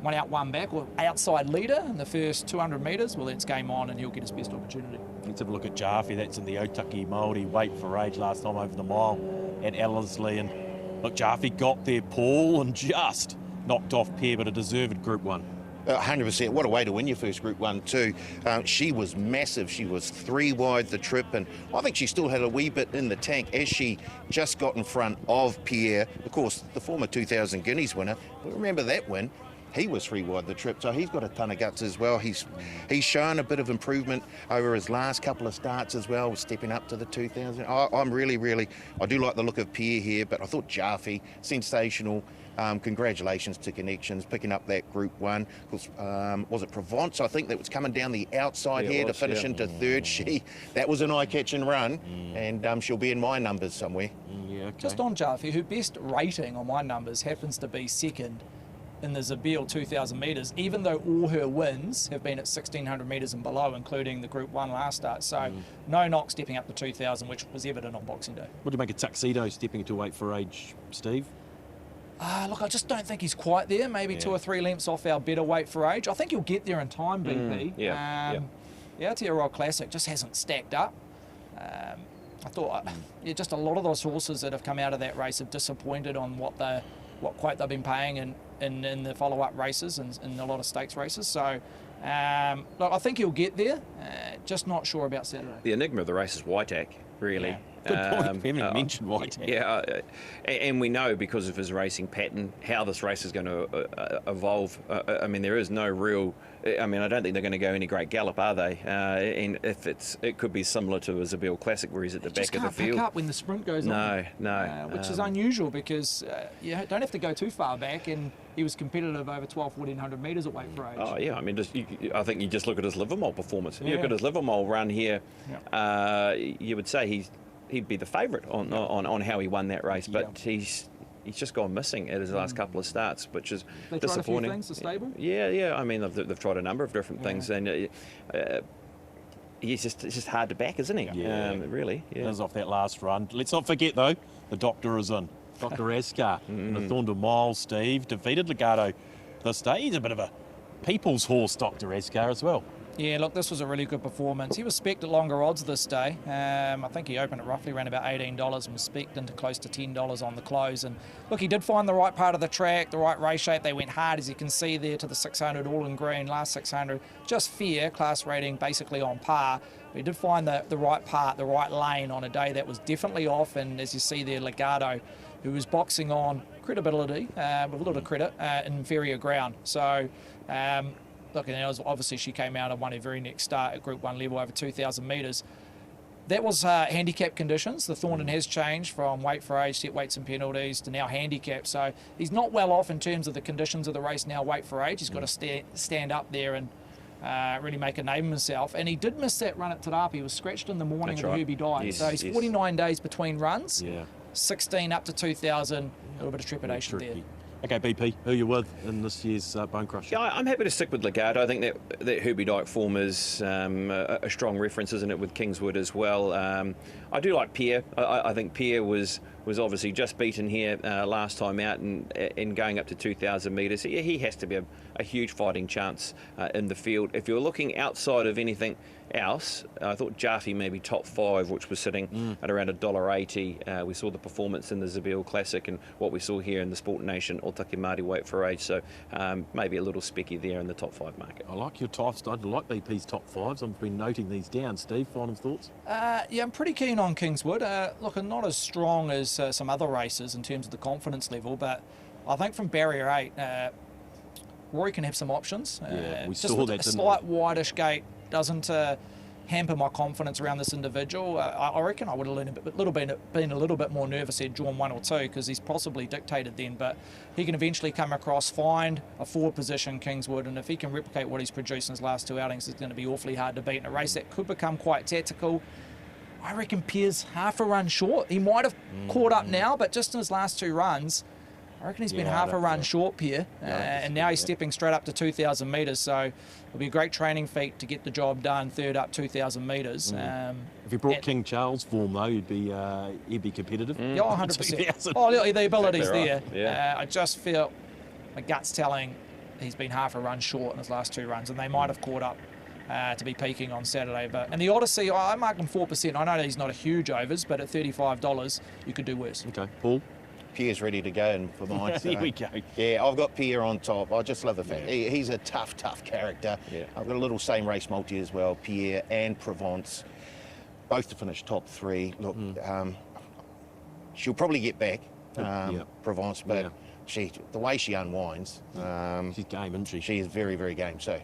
one out, one back or outside leader in the first 200 metres, well, it's game on and he'll get his best opportunity. Let's have a look at Jaffe. That's in the Otaki Maoate weight for age last time over the mile at Ellerslie. And look, Jaffe got there, Paul, and just knocked off Pear, but a deserved Group 1. 100%. What a way to win your first Group 1 too. She was massive. She was 3 wide the trip, and I think she still had a wee bit in the tank as she just got in front of Pierre. Of course, the former 2000 Guineas winner. But remember that win? He was 3 wide the trip, so he's got a ton of guts as well. He's shown a bit of improvement over his last couple of starts as well, stepping up to the 2000. I'm really, I do like the look of Pierre here, but I thought Jaffe, sensational. Congratulations to Connections picking up that Group 1. Was it Provence, I think, that was coming down the outside here to finish into third? That was an eye-catching run, and she'll be in my numbers somewhere. Yeah, okay. Just on Jaffe, her best rating on my numbers happens to be second in the Zabeel 2,000 metres, even though all her wins have been at 1,600 metres and below, including the Group 1 last start. So no knock stepping up to 2,000, which was evident on Boxing Day. What do you make of Tuxedo stepping into weight for age, Steve? Look, I just don't think he's quite there. Maybe 2 or 3 lengths off our better weight for age. I think he'll get there in time, BP. Aotearoa Royal Classic just hasn't stacked up. I thought, just a lot of those horses that have come out of that race have disappointed on what quote they've been paying in the follow-up races and in a lot of stakes races. So, look, I think he'll get there. Just not sure about Saturday. The enigma of the race is Whiteack, really. Yeah. Good point. We haven't mentioned Whiteack. Yeah, and we know because of his racing pattern how this race is going to evolve. I mean, there is no real. I mean, I don't think they're going to go any great gallop, are they? And if it could be similar to a Zabeel Classic where he's at the back of the field. Just can't pick up when the sprint goes on. No. Which is unusual because you don't have to go too far back, and he was competitive over 1,100 metres at weight for age. Oh yeah, I mean, I think you just look at his Livermore performance. You look at his Livermore run here. You would say he'd be the favourite on how he won that race, but he's just gone missing at his last couple of starts, which is they disappointing. Tried a few things, the stable? Yeah. I mean, they've tried a number of different things, and it's just hard to back, isn't he? Yeah, really. Yeah. That was off that last run. Let's not forget though, the doctor is in. Dr. Askar in the Thorndon Mile, Steve, defeated Legato this day. He's a bit of a people's horse, Dr. Askar, as well. Yeah, look, this was a really good performance. He was specced at longer odds this day. I think he opened at roughly around about $18 and was specced into close to $10 on the close. And look, he did find the right part of the track, the right race shape. They went hard, as you can see there, to the 600, all in green, last 600. Just fair, class rating basically on par. But he did find the right part, the right lane on a day that was definitely off. And as you see there, Legato, who was boxing on credibility, with a little credit, inferior ground. So, look, and obviously she came out and won her very next start at Group 1 level over 2,000 metres. That was handicap conditions. The Thorndon has changed from weight for age, set weights and penalties, to now handicap. So he's not well off in terms of the conditions of the race now, weight for age. He's got to stand up there and really make a name of himself. And he did miss that run at Te Rapa. He was scratched in the morning That's of the right. Herbie died. Yes, So he's 49 days between runs, Yeah. 16 up to 2,000. A little bit of trepidation there. Tricky. Okay, BP, who are you with in this year's Bonecrusher? Yeah, I'm happy to stick with Legato. I think that Herbie Dyke form is a strong reference, isn't it, with Kingswood as well. I do like Pierre. I think Pierre was obviously just beaten here last time out and going up to 2,000 metres. He has to be a huge fighting chance in the field. If you're looking outside of anything else, I thought Jaffe maybe top 5, which was sitting at around $1.80. We saw the performance in the Zabeel Classic and what we saw here in the Sport Nation Otaki Māori Weight for Age. So maybe a little specky there in the top 5 market. I like your top. I like BP's top 5s. I've been noting these down. Steve, final thoughts? Yeah, I'm pretty keen on Kingswood. Look, not as strong as some other races in terms of the confidence level, but I think from barrier 8, Rory can have some options. Yeah, we just saw with that, a didn't slight wideish gate doesn't hamper my confidence around this individual. I reckon I would have been a little bit more nervous had drawn 1 or 2 because he's possibly dictated then, but he can eventually come across, find a forward position, Kingswood, and if he can replicate what he's produced in his last 2 outings, it's going to be awfully hard to beat in a race that could become quite tactical. I reckon Pierre's half a run short. He might have caught up now, but just in his last 2 runs, I reckon he's been half a run short, Pierre, and now he's stepping straight up to 2,000 metres, so it'll be a great training feat to get the job done, third up 2,000 metres. If you brought King Charles form, though, he'd be competitive. Yeah, 100%. 2,000. Oh, the ability's Exactly there. right, yeah. I just feel my gut's telling he's been half a run short in his last 2 runs, and they might have caught up to be peaking on Saturday. And the Odyssey, I mark him 4%. I know he's not a huge overs, but at $35, you could do worse. Okay, Paul? Pierre's ready to go, and for mine. Here we go. Yeah, I've got Pierre on top. I just love the fact he's a tough character. Yeah. I've got a little same race multi as well, Pierre and Provence, both to finish top 3. Look, she'll probably get back, Provence, but the way she unwinds, She's game, isn't she? she is very, very game. So,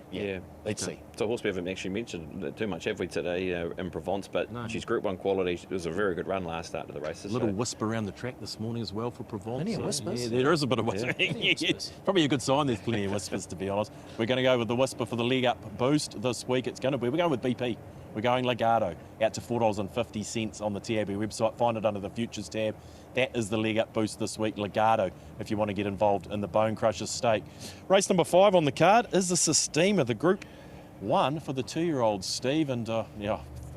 let's see. So horse we haven't actually mentioned too much, have we, today in Provence, but No. she's Group 1 quality. It was a very good run last start to the races. A little so. whisper around the track this morning as well for Provence. Plenty of whispers. Yeah, there is a bit of whisper. Probably a good sign there's plenty of whispers, to be honest. We're going to go with the whisper for the leg up boost this week. We're going with BP. We're going Legato out to $4.50 on the TAB website. Find it under the Futures tab. That is the leg up boost this week, Legato, if you want to get involved in the Bonecrusher stake. Race number 5 on the card is the Sistema, the Group 1 for the 2-year-olds, Steve. And I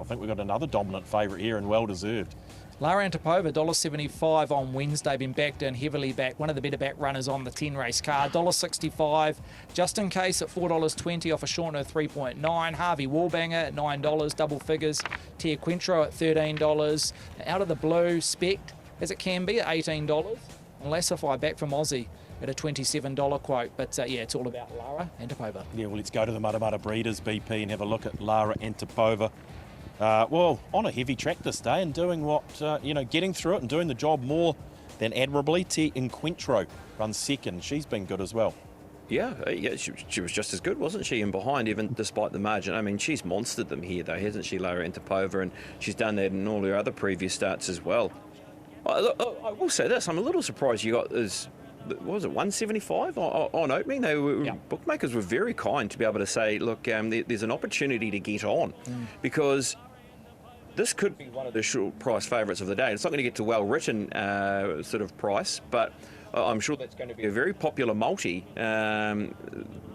think we've got another dominant favourite here and well deserved. Lara Antipova, $1.75 on Wednesday, been backed in, heavily backed. One of the better back runners on the 10-race card. $1.65, just in case at $4.20 off a Shortner 3.9. Harvey Warbanger at $9, double figures. Tia Quintro at $13. Out of the blue, Spect, as it can be, at $18. And Lassify back from Aussie at a $27 quote. But it's all about Lara Antipova. Yeah, well, let's go to the Matamata Breeders, BP, and have a look at Lara Antipova. On a heavy track this day and doing what, getting through it and doing the job more than admirably. Tia Quintro runs second. She's been good as well. Yeah, she was just as good, wasn't she? And behind, even despite the margin. I mean, she's monstered them here, though, hasn't she, Lara Antipova? And she's done that in all her other previous starts as well. I will say this, I'm a little surprised you got this, what was it, 175 on opening? Bookmakers were very kind to be able to say, look, there's an opportunity to get on because this could be one of the short price favourites of the day. It's not going to get to well-written sort of price, but I'm sure that's going to be a very popular multi.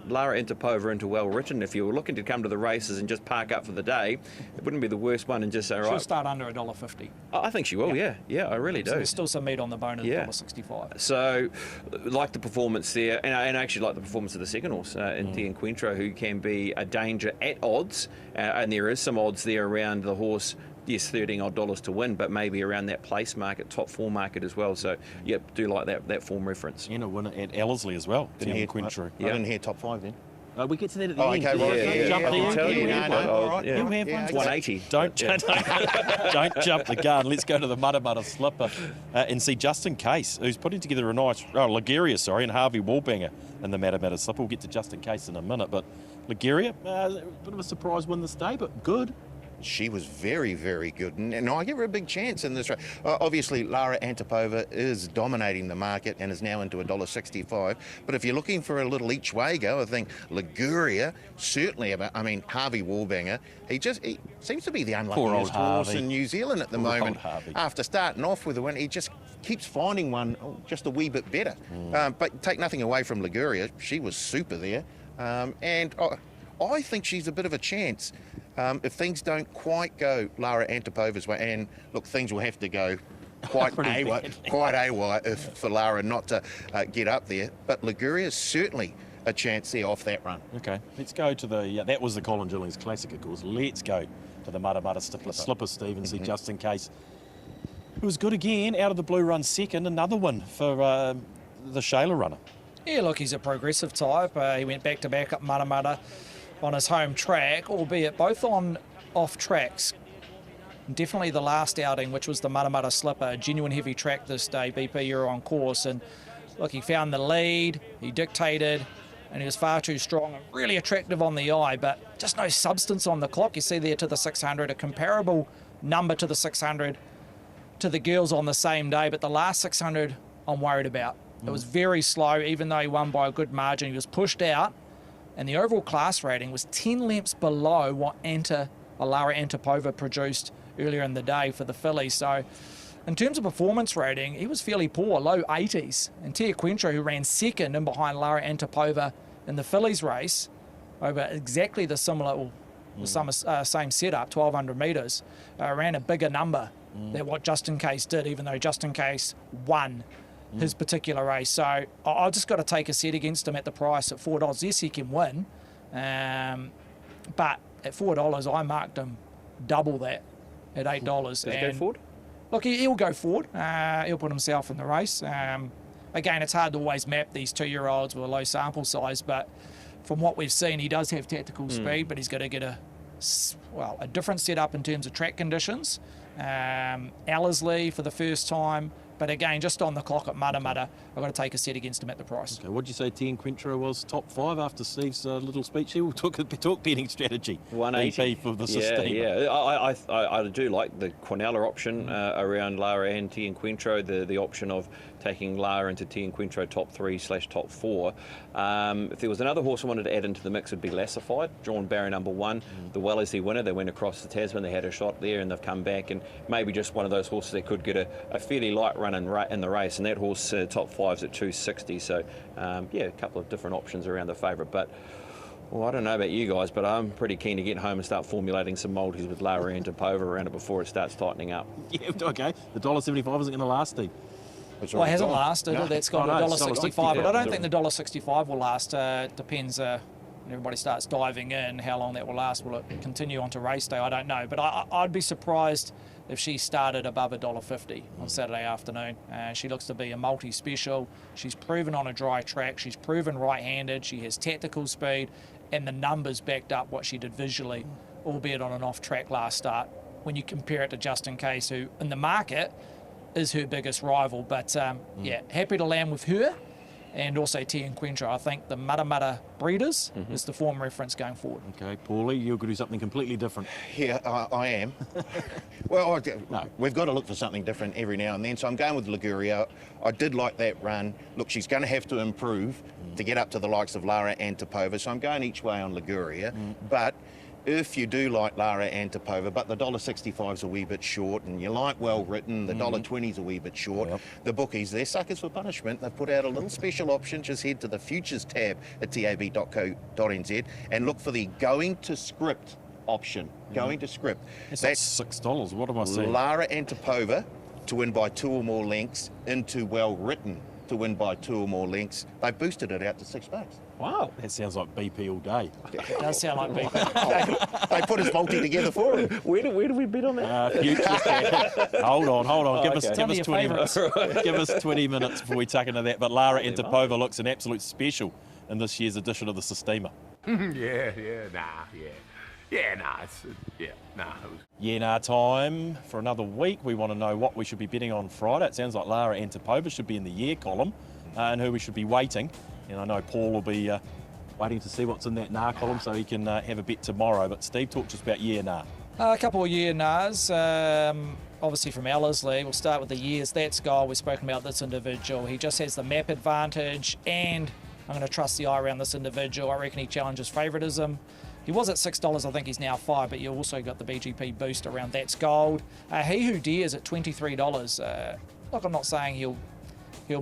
Lara Antipova into well-written. If you were looking to come to the races and just park up for the day, it wouldn't be the worst one and just say, right. She'll start under $1.50. I think she will, yeah, I really do. So there's still some meat on the bone at Yeah. $1.65. So, like the performance there, and I actually like the performance of the second horse, in Tia Quintro, who can be a danger at odds, and there is some odds there around the horse. Yes, $13 odd to win, but maybe around that place market, top 4 market as well. So, yep, do like that form reference. And a winner at Ellerslie as well, Tia Quintro. I didn't hear top 5 then. We get to that at the Oh, end. okay, right. Jump Yeah, the I'll tell you. gun. No, all right. You have one. Yeah, It's 180. Don't jump the gun. Let's go to the Matamata slipper and see Justin Case, who's putting together a nice Liguriia, and Harvey Warbanger in the Matamata slipper. We'll get to Justin Case in a minute, but Liguriia, a bit of a surprise win this day, but good. She was very, very good, and I give her a big chance in this race. Obviously, Lara Antipova is dominating the market and is now into $1.65. But if you're looking for a little each way go, I think Liguria, certainly Harvey Warbanger, he seems to be the unluckiest horse in New Zealand at the moment. After starting off with a win, he just keeps finding one just a wee bit better. But take nothing away from Liguria, she was super there. And I think she's a bit of a chance. If things don't quite go Lara Antipova's way, and look, things will have to go quite AWOI for Lara not to get up there. But Liguria's certainly a chance there off that run. Okay, let's go to the, that was the Colin Gillings Classic, of course. Let's go to the Mudda Slipper Stevens, just in case. It was good again, out of the blue run second, another one for the Shayla runner. Yeah, look, he's a progressive type. He went back-to-back up Mudda on his home track, albeit both on off tracks. Definitely the last outing, which was the Mudda Slipper, a genuine heavy track this day. BP, you're on course, and look, he found the lead, he dictated, and he was far too strong and really attractive on the eye, but just no substance on the clock. You see there to the 600, a comparable number to the 600 to the girls on the same day, but the last 600 I'm worried about. It was very slow, even though he won by a good margin. He was pushed out, and the overall class rating was 10 lengths below what Lara Antipova produced earlier in the day for the fillies. So in terms of performance rating, he was fairly poor, low 80s. And Tia Quintra, who ran second in behind Lara Antipova in the fillies race, over exactly the similar, same setup, 1,200 metres, ran a bigger number than what Just In Case did, even though Just In Case won his particular race. So I just got to take a set against him at the price at $4. Yes, he can win, but at $4 I marked him double that at $8. Does he go forward? Look, he'll go forward. He'll put himself in the race. Again, it's hard to always map these 2-year-olds with a low sample size, but from what we've seen, he does have tactical speed, but he's got to get a different setup in terms of track conditions. Ellerslie for the first time. But again, just on the clock at Mudda, I've got to take a set against him at the price. Okay, what did you say Tia Quintra was top 5 after Steve's little speech? He will talk betting strategy. 180 for the Sistema. Yeah. I do like the Quinella option around Lara and Tia Quintro, the option of taking Lara into Tia Quintro top 3/top 4. If there was another horse I wanted to add into the mix, it would be Lassified, drawn barrier number 1. The Wellesley winner, they went across the Tasman, they had a shot there and they've come back, and maybe just one of those horses that could get a fairly light run in the race, and that horse top 5's at 260. So a couple of different options around the favourite, but I don't know about you guys, but I'm pretty keen to get home and start formulating some multis with Lara Antipova around it before it starts tightening up. Yeah, okay. The $1.75 isn't going to last, Steve. Well, it hasn't lasted. No. That's gone to $1.65, but I don't think the $1.65 will last. It depends. Everybody starts diving in. How long that will last? Will it continue on to race day? I don't know. But I'd be surprised if she started above $1.50 on Saturday afternoon. She looks to be a multi-special. She's proven on a dry track. She's proven right-handed. She has tactical speed, and the numbers backed up what she did visually, albeit on an off-track last start. When you compare it to Just In Case, who in the market is her biggest rival. But happy to land with her, and also Tia Quintra. I think the Mudda breeders is the form reference going forward. Okay, Paulie, you're going to do something completely different. Yeah, I am. Well, we've got to look for something different every now and then, so I'm going with Liguria. I did like that run. Look, she's going to have to improve to get up to the likes of Lara Antipova, so I'm going each way on Liguria. But if you do like Lara Antipova, but the $1.65 is a wee bit short, and you like Well Written, the $1.20 is a wee bit short. The bookies, they're suckers for punishment. They've put out a little special option. Just head to the futures tab at tab.co.nz and look for the going to script option. Going to script. That's $6. What am I saying? Lara Antipova to win by 2 or more lengths into Well Written to win by 2 or more lengths. They boosted it out to $6. Wow, that sounds like BP all day. It does sound like BP. They put his multi together for him. Where do we bid on that? Futures tab. Hold on. Give us 20 minutes. Give us 20 minutes before we tuck into that. But Lara Antipova looks an absolute special in this year's edition of the Sistema. Time for another week. We want to know what we should be betting on Friday. It sounds like Lara Antipova should be in the year column, and who we should be waiting. And I know Paul will be waiting to see what's in that NAR column so he can have a bet tomorrow. But Steve, talk to us about A couple of year nars, obviously from Ellerslie. We'll start with the years. That's goal. We've spoken about this individual. He just has the map advantage, and I'm going to trust the eye around this individual. I reckon he challenges favouritism. He was at $6, I think he's now $5, but you also got the BGP boost around That's Gold. He Who Dares at $23. Look, I'm not saying he'll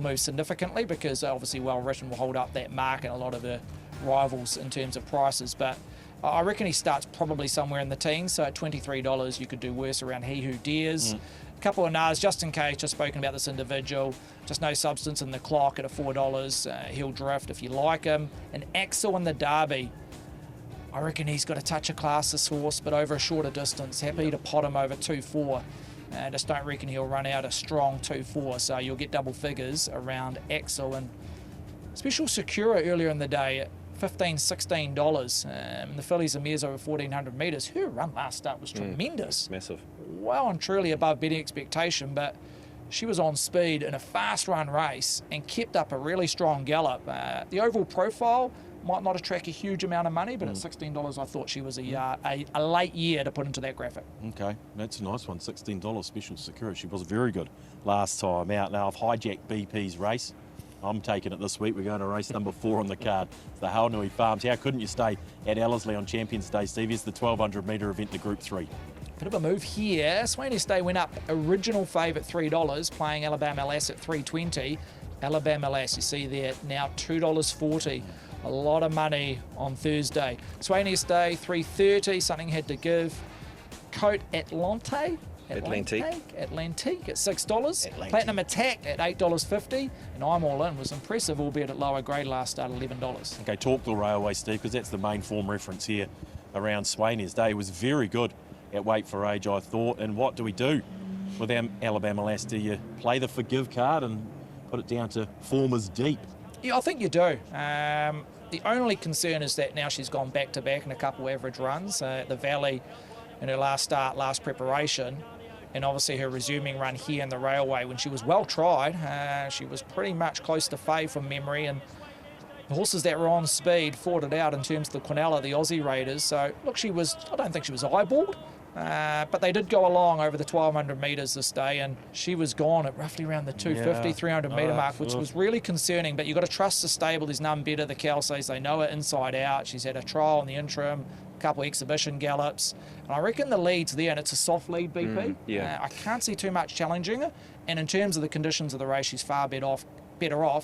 move significantly, because obviously Well Written will hold up that mark and a lot of the rivals in terms of prices, but I reckon he starts probably somewhere in the teens, so at $23 you could do worse around He Who Dares. A couple of nars just in case, just spoken about this individual, just no substance in the clock at a $4. He'll drift if you like him. And Axel in the Derby, I reckon he's got a touch of class, this horse, but over a shorter distance. Happy to pot him over 2-4. Just don't reckon he'll run out a strong 2-4, so you'll get double figures around Axel. And Special Secura earlier in the day at $15, $16. The fillies and mares over 1,400 metres. Her run last start was tremendous. Massive. Well and truly above betting expectation, but she was on speed in a fast run race and kept up a really strong gallop. The overall profile might not attract a huge amount of money, but at $16 I thought she was a late year to put into that graphic. Okay, that's a nice one. $16 Special Security. She was very good last time out. Now I've hijacked BP's race. I'm taking it this week. We're going to race number 4 on the card. It's the Haunui Farms. How couldn't you stay at Ellerslie on Champions Day, Steve? It's the 1,200 metre event, the Group 3. Bit of a move here. Swaney's Day went up. Original favourite $3, playing Alabama Lass at $3.20. Alabama Lass, you see there, now $2.40. A lot of money on Thursday. Swaney's Day, $3.30. Something had to give. Coat Atlantique at $6. Platinum Attack at $8.50. And I'm All In was impressive, albeit at lower grade last start, $11. Okay, talk the railway, Steve, because that's the main form reference here around Swaney's Day. It was very good at Weight for Age, I thought. And what do we do with Alabama Lass? Do you play the forgive card and put it down to form is deep? Yeah, I think you do. The only concern is that now she's gone back-to-back in a couple average runs. The Valley in her last start, last preparation, and obviously her resuming run here in the railway when she was well tried. She was pretty much close to fave from memory, and the horses that were on speed fought it out in terms of the Quinella, the Aussie Raiders. So, look, I don't think she was eyeballed, but they did go along over the 1,200 metres this day, and she was gone at roughly around the 250, 300 metre mark, which was really concerning. But you've got to trust the stable. There's none better. The Cal says they know her inside out. She's had a trial in the interim, a couple of exhibition gallops, and I reckon the lead's there, and it's a soft lead, BP. I can't see too much challenging her, and in terms of the conditions of the race, she's far better off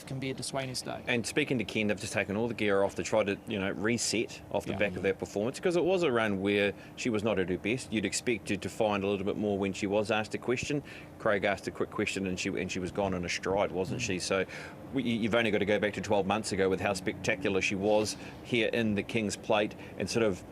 compared to Swaney's Day. And speaking to Ken, they've just taken all the gear off to try to, reset off the back of that performance, because it was a run where she was not at her best. You'd expect her to find a little bit more when she was asked a question. Craig asked a quick question, and she was gone in a stride, wasn't she? So you've only got to go back to 12 months ago with how spectacular she was here in the King's Plate, and sort of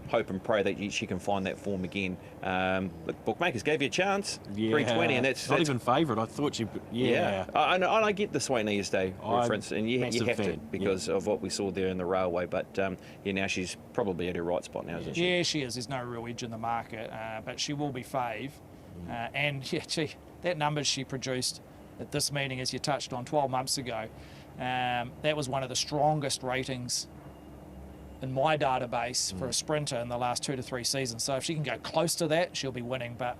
hope and pray that she can find that form again. But bookmakers gave you a chance, 320, and that's not even favourite. I thought she, I get the Swaney's Day reference, and you have to because of what we saw there in the railway. But now she's probably at her right spot now, isn't she? Yeah, she is. There's no real edge in the market, but she will be fave. And that number she produced at this meeting, as you touched on 12 months ago, that was one of the strongest ratings in my database for a sprinter in the last 2 to 3 seasons. So if she can go close to that, she'll be winning, but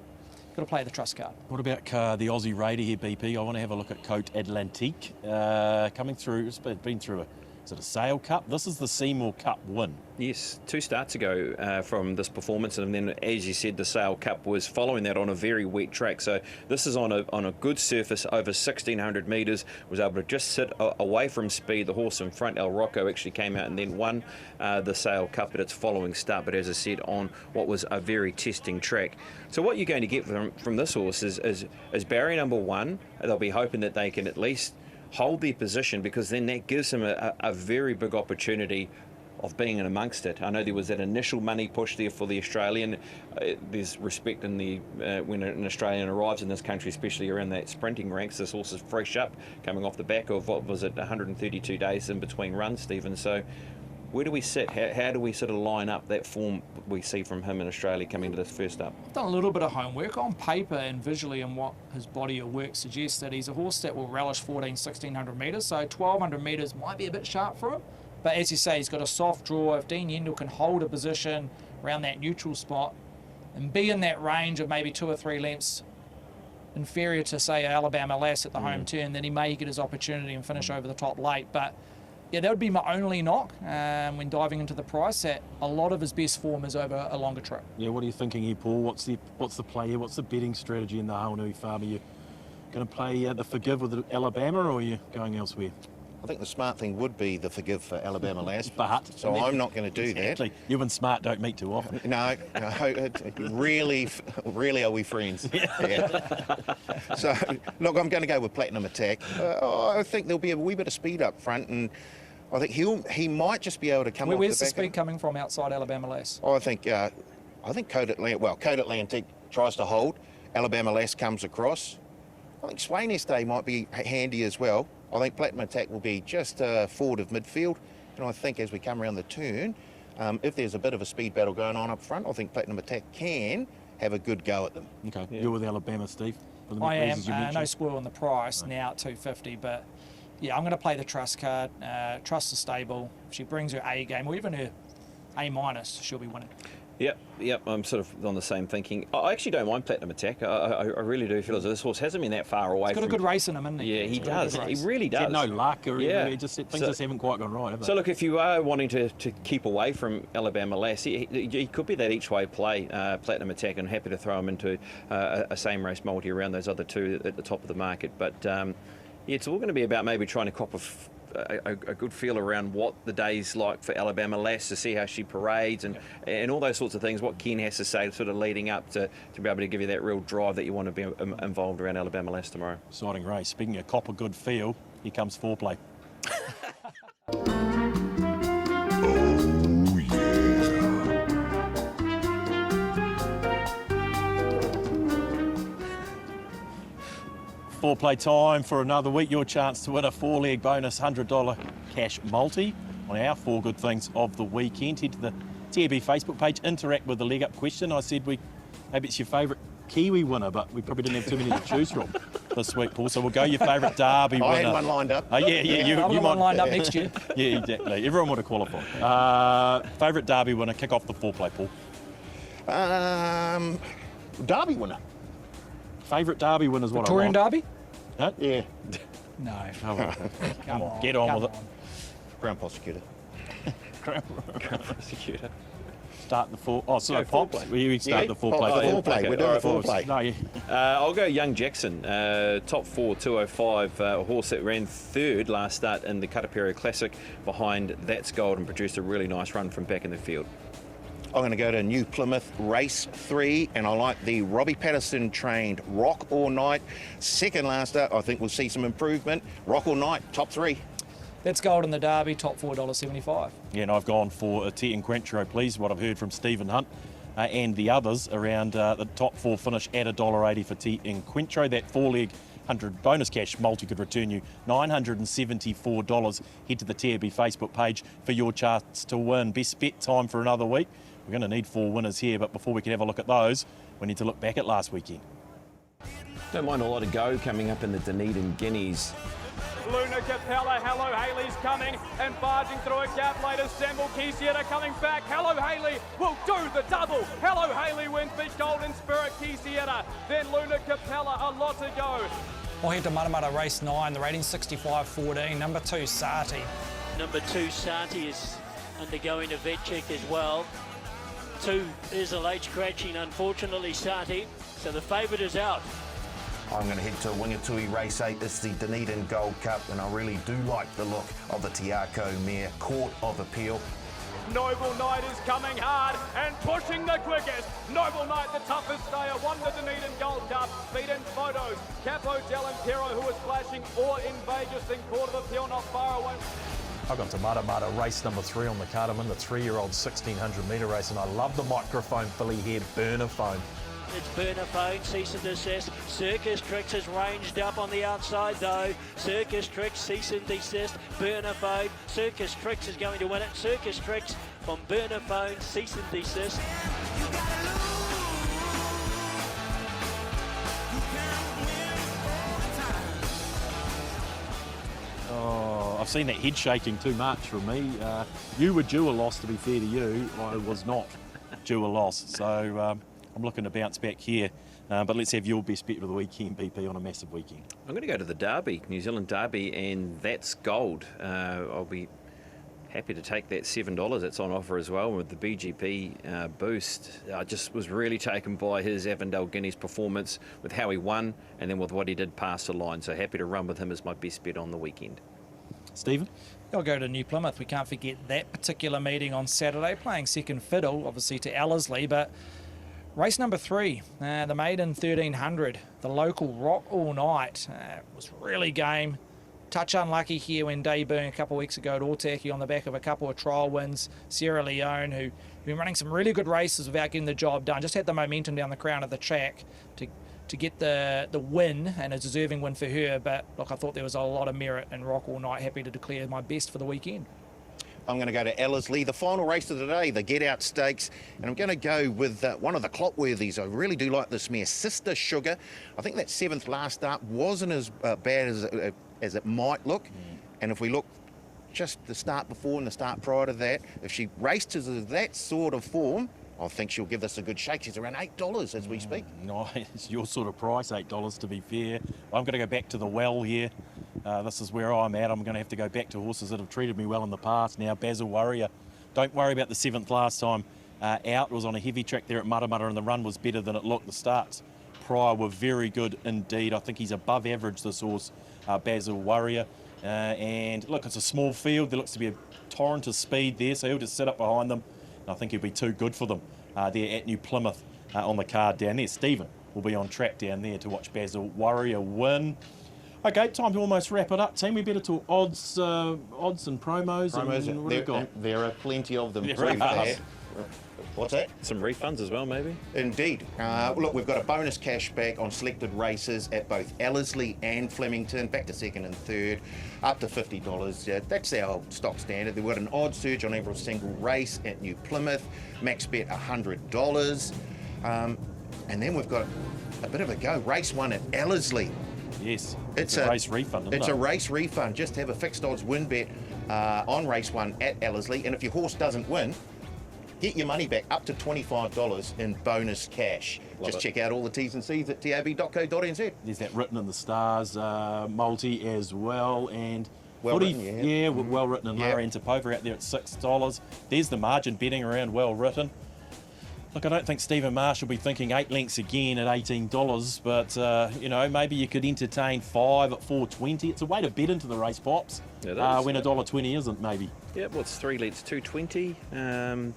got to play the trust card. What about the Aussie Raider here, BP? I want to have a look at Coat Atlantique. Coming through, it's been through a Sale Cup. This is the Seymour Cup win. Yes, 2 starts ago from this performance, and then, as you said, the Sale Cup was following that on a very wet track. So this is on a good surface over 1,600 metres. Was able to just sit away from speed. The horse in front, El Rocco, actually came out and then won the Sale Cup at its following start. But as I said, on what was a very testing track. So what you're going to get from this horse is barrier number 1. They'll be hoping that they can at least hold their position, because then that gives them a very big opportunity of being in amongst it. I know there was that initial money push there for the Australian. There's respect in the when an Australian arrives in this country, especially around that sprinting ranks. This horse is fresh up, coming off the back of, 132 days in between runs, Stephen. So where do we sit? How do we sort of line up that form we see from him in Australia coming to this first up? I've done a little bit of homework on paper and visually, and what his body of work suggests that he's a horse that will relish 1,600 metres. So 1,200 metres might be a bit sharp for him. But as you say, he's got a soft draw. If Dean Yendall can hold a position around that neutral spot, and be in that range of maybe 2 or 3 lengths inferior to, say, Alabama Lass at the home turn, then he may get his opportunity and finish over the top late. But yeah, that would be my only knock when diving into the price, that a lot of his best form is over a longer trip. Yeah, what are you thinking here, Paul? What's the play here? What's the betting strategy in the Haunui Farm? Are you going to play the Forgive with Alabama, or are you going elsewhere? I think the smart thing would be the Forgive for Alabama Lass. But so I'm not going to do exactly. You and Smart don't meet too often. No, really are we friends? Yeah. So, look, I'm going to go with Platinum Attack. I think there'll be a wee bit of speed up front, and I think he might just be able to come off Where's the the back. speed coming from outside Alabama Lass? I think Code Atlantic tries to hold. Alabama Lass comes across. I think Swain Este might be handy as well. I think Platinum Attack will be just forward of midfield. And I think as we come around the turn, if there's a bit of a speed battle going on up front, I think Platinum Attack can have a good go at them. Okay, you're with Alabama, Steve? For the I am. reasons you mentioned? No squirrel on the price, now at 250, but yeah, I'm going to play the trust card. Trust the stable. If she brings her A game, or even her A minus, she'll be winning. Yep, I'm sort of on the same thinking. I actually don't mind Platinum Attack. I really do feel as though this horse hasn't been that far away. He's got a good race in him, hasn't he? Yeah, he does. He really does. Get no luck, or Yeah. things just haven't quite gone right, have they? So look, if you are wanting to keep away from Alabama Lass, he could be that each way play, Platinum Attack, and happy to throw him into a same race multi around those other two at the top of the market. But yeah, it's all going to be about maybe trying to cop a good feel around what the day's like for Alabama Lass, to see how she parades and all those sorts of things, what Ken has to say sort of leading up to be able to give you that real drive that you want to be involved around Alabama Lass tomorrow. Exciting race. Speaking of cop a good feel, here comes foreplay. Foreplay time for another week. Your chance to win a 4-leg bonus $100 cash multi on our 4 good things of the weekend. Head to the TAB Facebook page, interact with the leg up question. I said maybe it's your favourite Kiwi winner, but we probably didn't have too many to choose from this week, Paul. So we'll go your favourite Derby winner. I had one lined up. You might lined up next year. Yeah, exactly. Everyone would have qualified. Favourite Derby winner, kick off the foreplay, Paul. Derby winner. Favourite Derby winner is what Victorian I want. Derby? Huh? Yeah. No. Come on, get on with it. Crown Prosecutor. Prosecutor. Start the four. Oh, so Go Pops. foreplay. We start the foreplay. Foreplay. We're doing the foreplay. No, yeah. I'll go Young Jackson, top 4, 205, a horse that ran 3rd last start in the Kataperio Classic behind That's Gold and produced a really nice run from back in the field. I'm going to go to New Plymouth Race 3, and I like the Robbie Patterson trained Rock All Night. 2nd last start, I think we'll see some improvement. Rock All Night, top 3. That's gold in the Derby, top $4.75. Yeah, and I've gone for a Tea and Quentro, please. What I've heard from Stephen Hunt and the others around the top 4 finish at $1.80 for Tea and Quentro. That 4-leg 100 bonus cash multi could return you $974. Head to the TAB Facebook page for your chance to win. Best bet time for another week. We're going to need 4 winners here, but before we can have a look at those, we need to look back at last weekend. Don't mind a lot of go coming up in the Dunedin Guineas. Luna Capella, Hello Haley's coming and barging through a gap later. Samuel Kisieta coming back. Hello Haley will do the double. Hello Haley wins Big Golden Spirit Kisieta. Then Luna Capella, a lot to go. We'll head to Matamata race 9, the rating 65.14, number 2 Sati. Number 2 Sati is undergoing a vet check as well. 2 is a late scratching, unfortunately, Sati. So the favourite is out. I'm going to head to Wingatui Race 8. It's the Dunedin Gold Cup, and I really do like the look of the Tiako mare, Court of Appeal. Noble Knight is coming hard and pushing the quickest. Noble Knight, the toughest stayer, won the Dunedin Gold Cup. Beat in photos. Capo Del Impero, who was flashing, or in Vegas, in Court of Appeal, not far away. I've gone to Matamata race number 3 on the Cardamom, the 3-year-old 1600 metre race, and I love the microphone filly here, Burner Phone. It's Burner Phone, cease and desist. Circus Tricks is ranged up on the outside though. Circus Tricks, cease and desist. Burner Phone, Circus Tricks is going to win it. Circus Tricks from Burner Phone, cease and desist. Oh, I've seen that head shaking too much from me. You were due a loss, to be fair to you. I was not due a loss. So I'm looking to bounce back here. But let's have your best bet of the weekend, BP, on a massive weekend. I'm going to go to the Derby, New Zealand Derby, and that's gold. I'll be happy to take that $7 that's on offer as well with the BGP boost. I just was really taken by his Avondale Guineas performance with how he won and then with what he did past the line. So happy to run with him as my best bet on the weekend. Stephen? I'll go to New Plymouth. We can't forget that particular meeting on Saturday, playing second fiddle, obviously, to Ellerslie, but race number 3, the maiden 1300, the local Rock All Night, was really game. Touch unlucky here when debuting a couple of weeks ago at Otaki on the back of a couple of trial wins. Sierra Leone, who've been running some really good races without getting the job done, just had the momentum down the crown of the track to get the win, and a deserving win for her. But look, I thought there was a lot of merit in Rock All Night. Happy to declare my best for the weekend. I'm going to go to Ellerslie, the final race of the day, the Get Out Stakes, and I'm going to go with one of the Clotworthies. I really do like this mare, Sister Sugar. I think that 7th last start wasn't as bad as it might look, and if we look just the start before and the start prior to that, if she raced as that sort of form, I think she'll give us a good shake. She's around $8 as we speak. Nice, your sort of price, $8 to be fair. I'm going to go back to the well here. This is where I'm at. I'm going to have to go back to horses that have treated me well in the past. Now, Basil Warrior, don't worry about the 7th last time out. It was on a heavy track there at Mutter, and the run was better than it looked. The starts prior were very good indeed. I think he's above average, this horse, Basil Warrior. And look, it's a small field. There looks to be a torrent of speed there, so he'll just sit up behind them. I think he'll be too good for them there at New Plymouth on the card down there. Stephen will be on track down there to watch Basil Warrior win. Okay, time to almost wrap it up, team. We better talk odds and promos. And what have we got? There are plenty of them. What's that? Some refunds as well, maybe? Indeed. Look, we've got a bonus cash back on selected races at both Ellerslie and Flemington, back to second and third, up to $50. That's our stock standard. We've got an odd surge on every single race at New Plymouth, max bet $100. And then we've got a bit of a go. Race 1 at Ellerslie. Yes, it's a race refund, isn't it? It's a race refund. Just have a fixed odds win bet on race 1 at Ellerslie. And if your horse doesn't win, get your money back up to $25 in bonus cash. Just check out all the T's and C's at tab.co.nz. There's that written in the stars, multi as well, and well footy, written, well written, and Lara Antipova out there at $6. There's the margin betting around well written. Look, I don't think Stephen Marsh will be thinking 8 lengths again at $18, but maybe you could entertain 5 at $4.20. It's a way to bet into the race, Pops. It is, when $1.20 isn't, maybe. Yeah, well, it's 3 lengths, $2.20.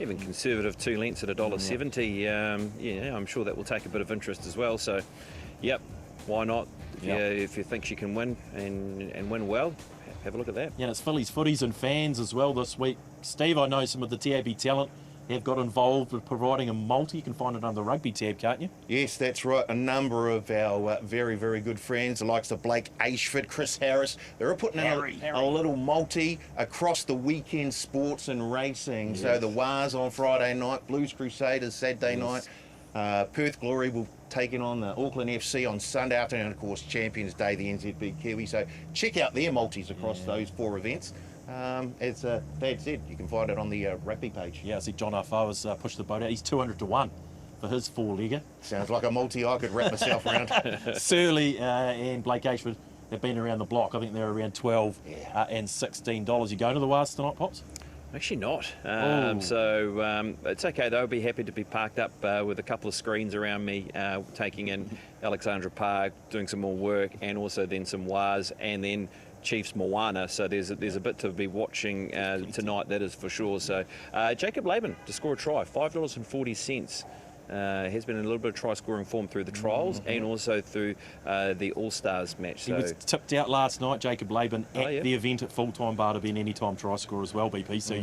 Even conservative 2 lengths at $1.70. I'm sure that will take a bit of interest as well. So, yep, why not? If you think she can win and win well, have a look at that. Yeah, it's fillies, footies and fans as well this week. Steve, I know some of the TAB talent have got involved with providing a multi. You can find it under the rugby tab, can't you? Yes, that's right. A number of our very, very good friends, the likes of Blake Ashford, Chris Harris, they're putting in a little multi across the weekend sports and racing. Yes. So the Wars on Friday night, Blues Crusaders Saturday night, Perth Glory will take in on the Auckland FC on Sunday afternoon, and of course Champions Day, the NZB Kiwi. So check out their multis across those 4 events. As Thad said, you can find it on the rugby page. Yeah, I see John Arfo has pushed the boat out. He's 200 to 1 for his 4-legger. Sounds like a multi I could wrap myself around. Surly and Blake Ashford have been around the block. I think they're around $12 and $16. You going to the Wars tonight, Pops? Actually not. So it's okay though. I'll be happy to be parked up with a couple of screens around me, taking in Alexandra Park, doing some more work, and also then some Wars, and then Chiefs Moana, so there's a bit to be watching tonight, that is for sure. So Jacob Laban to score a try, $5.40. Has been in a little bit of try scoring form through the trials and also through the All-Stars match. He was tipped out last night, Jacob Laban, at the event at full-time bar to be an anytime try scorer as well, BP. So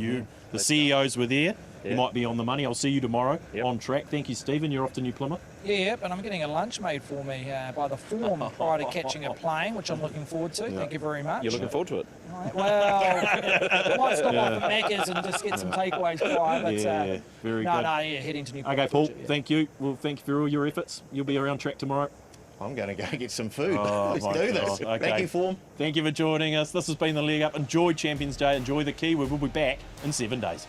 the CEOs were there. You might be on the money. I'll see you tomorrow on track. Thank you, Stephen. You're off to New Plymouth. Yeah, and I'm getting a lunch made for me by the Form prior to catching a plane, which I'm looking forward to. Thank you very much. You're looking forward to it? Right, well, I might stop off at Macca's and just get some takeaways prior. But, very good. Heading to New Plymouth. Okay, Paul, thank you. Well, thank you for all your efforts. You'll be around track tomorrow. I'm going to go get some food. Let's do this. Okay. Thank you, Form. Thank you for joining us. This has been the Leg Up. Enjoy Champions Day. Enjoy the Kiwi. We'll be back in 7 days.